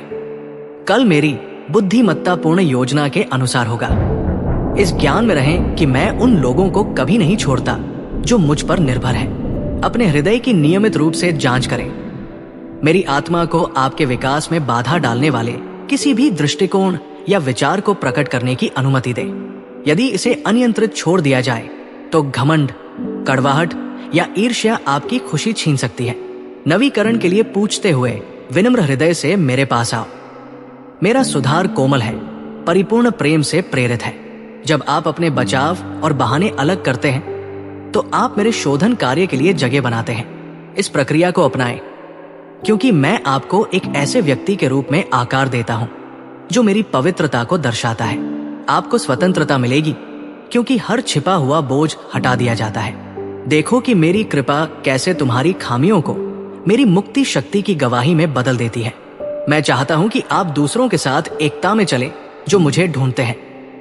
कल मेरी बुद्धिमत्तापूर्ण योजना के अनुसार होगा। इस ज्ञान में रहें कि मैं उन लोगों को कभी नहीं छोड़ता जो मुझ पर निर्भर हैं। अपने हृदय की नियमित रूप से जांच करें। मेरी आत्मा को आपके विकास में बाधा डालने वाले किसी भी दृष्टिकोण या विचार को प्रकट करने की अनुमति दें। यदि इसे अनियंत्रित छोड़ दिया जाए तो घमंड, कड़वाहट या ईर्ष्या आपकी खुशी छीन सकती है। नवीकरण के लिए पूछते हुए विनम्र हृदय से मेरे पास आओ। मेरा सुधार कोमल है, परिपूर्ण प्रेम से प्रेरित है। जब आप अपने बचाव और बहाने अलग करते हैं तो आप मेरे शोधन कार्य के लिए जगह बनाते हैं। इस प्रक्रिया को अपनाएं, क्योंकि मैं आपको एक ऐसे व्यक्ति के रूप में आकार देता हूं जो मेरी पवित्रता को दर्शाता है। आपको स्वतंत्रता मिलेगी क्योंकि हर छिपा हुआ बोझ हटा दिया जाता है। देखो कि मेरी कृपा कैसे तुम्हारी खामियों को मेरी मुक्ति शक्ति की गवाही में बदल देती है। मैं चाहता हूं कि आप दूसरों के साथ एकता में चलें जो मुझे ढूंढते हैं।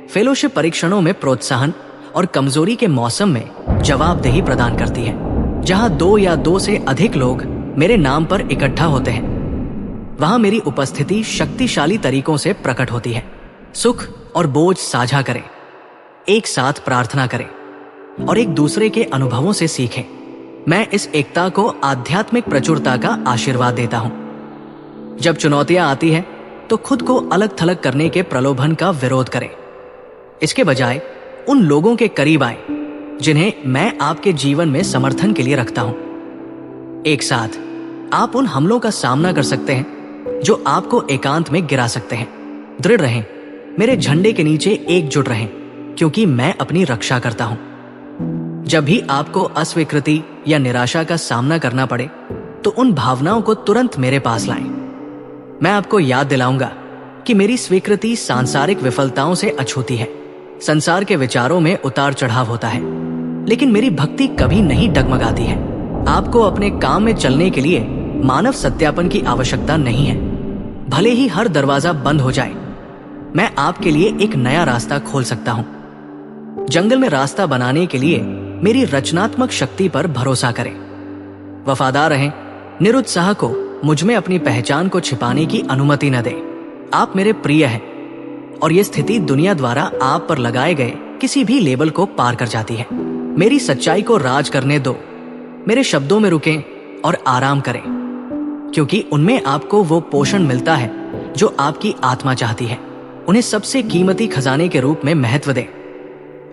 फेलोशिप परीक्षणों में प्रोत्साहन और कमजोरी के मौसम में जवाबदेही प्रदान करती है। जहां 2 या 2 से अधिक लोग मेरे नाम पर इकट्ठा होते हैं, वहां मेरी उपस्थिति शक्तिशाली तरीकों से प्रकट होती है। सुख और बोझ साझा करें, एक साथ प्रार्थना करें और एक दूसरे के अनुभवों से सीखें। मैं इस एकता को आध्यात्मिक प्रचुरता का आशीर्वाद देता हूं। जब चुनौतियां आती हैं तो खुद को अलग थलग करने के प्रलोभन का विरोध करें। इसके बजाय उन लोगों के करीब आए जिन्हें मैं आपके जीवन में समर्थन के लिए रखता हूं। एक साथ आप उन हमलों का सामना कर सकते हैं जो आपको एकांत में गिरा सकते हैं। दृढ़ रहें, मेरे झंडे के नीचे एकजुट रहें, क्योंकि मैं अपनी रक्षा करता हूं। जब भी आपको अस्वीकृति या निराशा का सामना करना पड़े तो उन भावनाओं को तुरंत मेरे पास लाएं। मैं आपको याद दिलाऊंगा कि मेरी स्वीकृति सांसारिक विफलताओं से अछूती है। संसार के विचारों में उतार चढ़ाव होता है, लेकिन मेरी भक्ति कभी नहीं डगमगाती है। आपको अपने काम में चलने के लिए मानव सत्यापन की आवश्यकता नहीं है। भले ही हर दरवाजा बंद हो जाए, मैं आपके लिए एक नया रास्ता खोल सकता हूं। जंगल में रास्ता बनाने के लिए मेरी रचनात्मक शक्ति पर भरोसा करें। वफादार रहें, निरुत्साह को मुझ में अपनी पहचान को छिपाने की अनुमति न दें। आप मेरे प्रिय हैं और यह स्थिति दुनिया द्वारा आप पर लगाए गए किसी भी लेबल को पार कर जाती है। मेरी सच्चाई को राज करने दो। मेरे शब्दों में रुकें और आराम करें, क्योंकि उनमें आपको वो पोषण मिलता है जो आपकी आत्मा चाहती है। उन्हें सबसे कीमती खजाने के रूप में महत्व दें।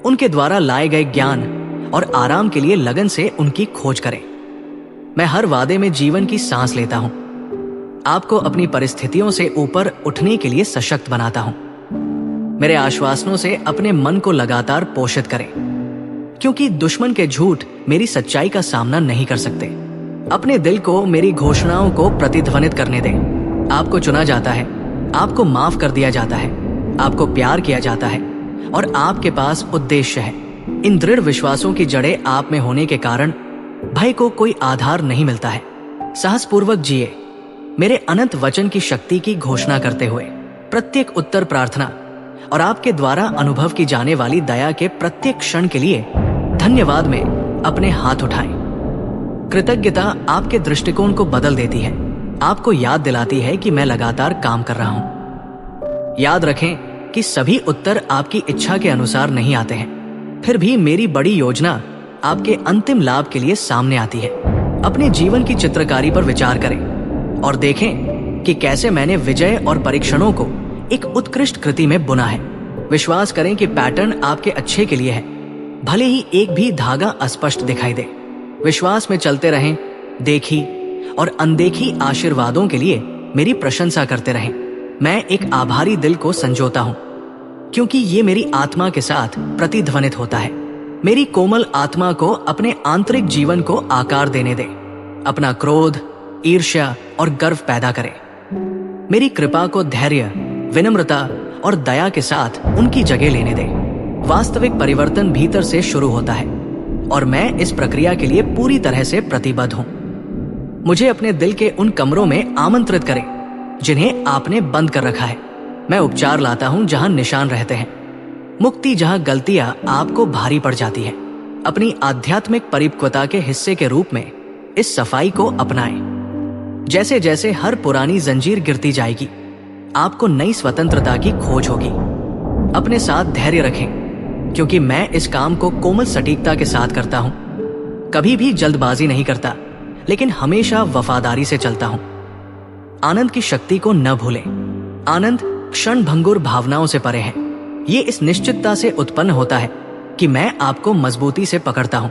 उनके द्वारा लाए गए ज्ञान और आराम के लिए लगन से उनकी खोज करें। मैं हर वादे में जीवन की सांस लेता हूं। आपको अपनी परिस्थितियों से ऊपर उठने के लिए सशक्त बनाता हूं। मेरे आश्वासनों से अपने मन को लगातार पोषित करें, क्योंकि दुश्मन के झूठ मेरी सच्चाई का सामना नहीं कर सकते। अपने दिल को मेरी घोषणाओं को प्रतिध्वनित करने दें। आपको चुना जाता है, आपको माफ कर दिया जाता है, आपको प्यार किया जाता है और आपके पास उद्देश्य है। इन दृढ़ विश्वासों की जड़ें आप में होने के कारण भय को कोई आधार नहीं मिलता है। साहसपूर्वक जिए, मेरे अनंत वचन की शक्ति की घोषणा करते हुए। प्रत्येक उत्तर प्रार्थना और आपके द्वारा अनुभव की जाने वाली दया के प्रत्येक क्षण के लिए धन्यवाद में अपने हाथ उठाएं। कृतज्ञता आपके दृष्टिकोण को बदल देती है, आपको याद दिलाती है कि मैं लगातार काम कर रहा हूं। याद रखें कि सभी उत्तर आपकी इच्छा के अनुसार नहीं आते हैं, फिर भी मेरी बड़ी योजना आपके अंतिम लाभ के लिए सामने आती है। अपने जीवन की चित्रकारी पर विचार करें और देखें कि कैसे मैंने विजय और परीक्षणों को एक उत्कृष्ट कृति में बुना है। विश्वास करें कि पैटर्न आपके अच्छे के लिए है, भले ही एक भी धागा अस्पष्ट दिखाई दे। विश्वास में चलते रहें, देखी और अनदेखी आशीर्वादों के लिए मेरी प्रशंसा करते रहें। मैं एक आभारी दिल को संजोता हूँ, क्योंकि ये मेरी आत्मा के साथ प्रतिध्वनित होता है। मेरी कोमल आत्मा को अपने आंतरिक जीवन को आकार देने दे, अपना क्रोध, ईर्ष्या और गर्व पैदा करे। मेरी कृपा को धैर्य, विनम्रता और दया के साथ उनकी जगह लेने दे। वास्तविक परिवर्तन भीतर से शुरू होता है और मैं इस प्रक्रिया के लिए पूरी तरह से प्रतिबद्ध हूं। मुझे अपने दिल के उन कमरों में आमंत्रित करें जिन्हें आपने बंद कर रखा है। मैं उपचार लाता हूं जहां निशान रहते हैं, मुक्ति जहां गलतियां आपको भारी पड़ जाती है। अपनी आध्यात्मिक परिपक्वता के हिस्से के रूप में इस सफाई को अपनाएं। जैसे जैसे हर पुरानी जंजीर गिरती जाएगी, आपको नई स्वतंत्रता की खोज होगी। अपने साथ धैर्य रखें, क्योंकि मैं इस काम को कोमल सटीकता के साथ करता हूं। कभी भी जल्दबाजी नहीं करता, लेकिन हमेशा वफादारी से चलता हूं। आनंद की शक्ति को न भूलें। आनंद क्षण भंगुर भावनाओं से परे है। ये इस निश्चितता से उत्पन्न होता है कि मैं आपको मजबूती से पकड़ता हूं।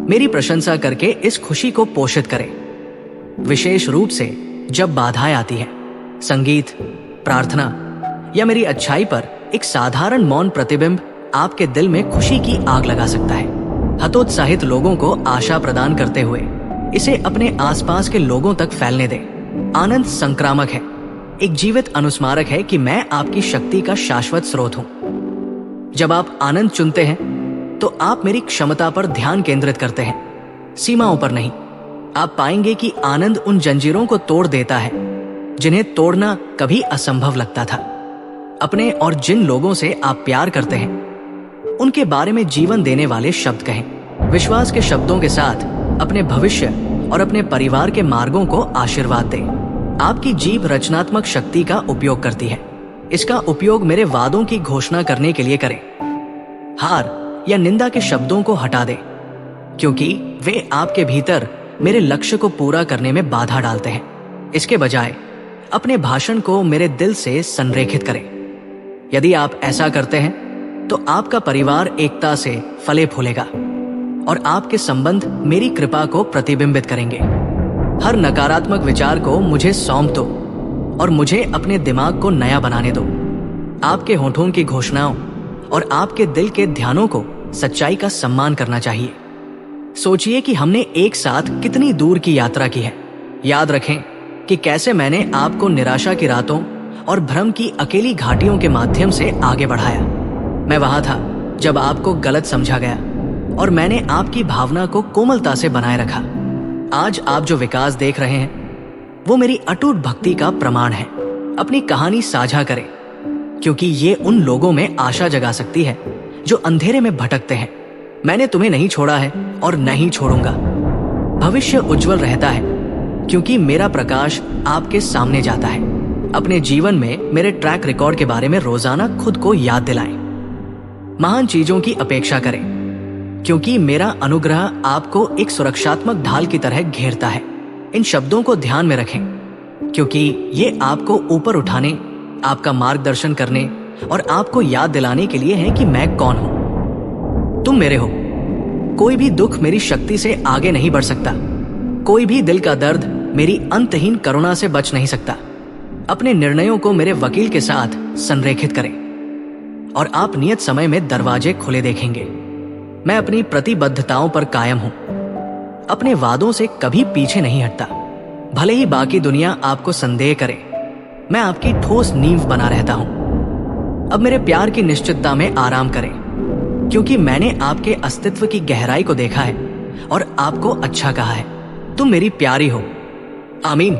मेरी प्रशंसा करके इस खुशी को पोषित करें, विशेष रूप से जब बाधाएं आती हैं। संगीत, प्रार्थना या मेरी अच्छाई पर एक साधारण मौन प्रतिबिंब आपके दिल में खुशी की आग लगा सकता है। हतोत्साहित लोगों को आशा प्रदान करते हुए इसे अपने आसपास के लोगों तक फैलने दें। आनंद संक्रामक है, एक जीवित अनुस्मारक है कि मैं आपकी शक्ति का शाश्वत स्रोत हूं। जब आप आनंद चुनते हैं तो आप मेरी क्षमता पर ध्यान केंद्रित करते हैं, सीमाओं पर नहीं। आप पाएंगे कि आनंद उन जंजीरों को तोड़ देता है जिन्हें तोड़ना कभी असंभव लगता था। अपने और जिन लोगों से आप प्यार करते हैं उनके बारे में जीवन देने वाले शब्द कहें। विश्वास के शब्दों के साथ अपने भविष्य और अपने परिवार के मार्गों को आशीर्वाद दें। आपकी जीभ रचनात्मक शक्ति का उपयोग करती है। इसका उपयोग मेरे वादों की घोषणा करने के लिए करें। हार या निंदा के शब्दों को हटा दें, क्योंकि वे आपके भीतर मेरे लक्ष्य को पूरा करने में बाधा डालते हैं। इसके बजाय अपने भाषण को मेरे दिल से संरेखित करें। यदि आप ऐसा करते हैं तो आपका परिवार एकता से फले फूलेगा और आपके संबंध मेरी कृपा को प्रतिबिंबित करेंगे। हर नकारात्मक विचार को मुझे सौंप दो और मुझे अपने दिमाग को नया बनाने दो। आपके होठों की घोषणाओं और आपके दिल के ध्यानों को सच्चाई का सम्मान करना चाहिए। सोचिए कि हमने एक साथ कितनी दूर की यात्रा की है। याद रखें कि कैसे मैंने आपको निराशा की रातों और भ्रम की अकेली घाटियों के माध्यम से आगे बढ़ाया। मैं वहां था जब आपको गलत समझा गया और मैंने आपकी भावना को कोमलता से बनाए रखा। आज आप जो विकास देख रहे हैं वो मेरी अटूट भक्ति का प्रमाण है। अपनी कहानी साझा करें, क्योंकि ये उन लोगों में आशा जगा सकती है जो अंधेरे में भटकते हैं। मैंने तुम्हें नहीं छोड़ा है और नहीं छोड़ूंगा। भविष्य उज्जवल रहता है क्योंकि मेरा प्रकाश आपके सामने जाता है। अपने जीवन में मेरे ट्रैक रिकॉर्ड के बारे में रोजाना खुद को याद दिलाएं। महान चीजों की अपेक्षा करें, क्योंकि मेरा अनुग्रह आपको एक सुरक्षात्मक ढाल की तरह घेरता है। इन शब्दों को ध्यान में रखें, क्योंकि ये आपको ऊपर उठाने, आपका मार्गदर्शन करने और आपको याद दिलाने के लिए है कि मैं कौन हूं। तुम मेरे हो। कोई भी दुख मेरी शक्ति से आगे नहीं बढ़ सकता। कोई भी दिल का दर्द मेरी अंतहीन करुणा से बच नहीं सकता। अपने निर्णयों को मेरे वकील के साथ संरेखित करें और आप नियत समय में दरवाजे खुले देखेंगे। मैं अपनी प्रतिबद्धताओं पर कायम हूं। अपने वादों से कभी पीछे नहीं हटता। भले ही बाकी दुनिया आपको संदेह करे, मैं आपकी ठोस नींव बना रहता हूं। अब मेरे प्यार की निश्चितता में आराम करें, क्योंकि मैंने आपके अस्तित्व की गहराई को देखा है और आपको अच्छा कहा है। तुम मेरी प्यारी हो। आमीन।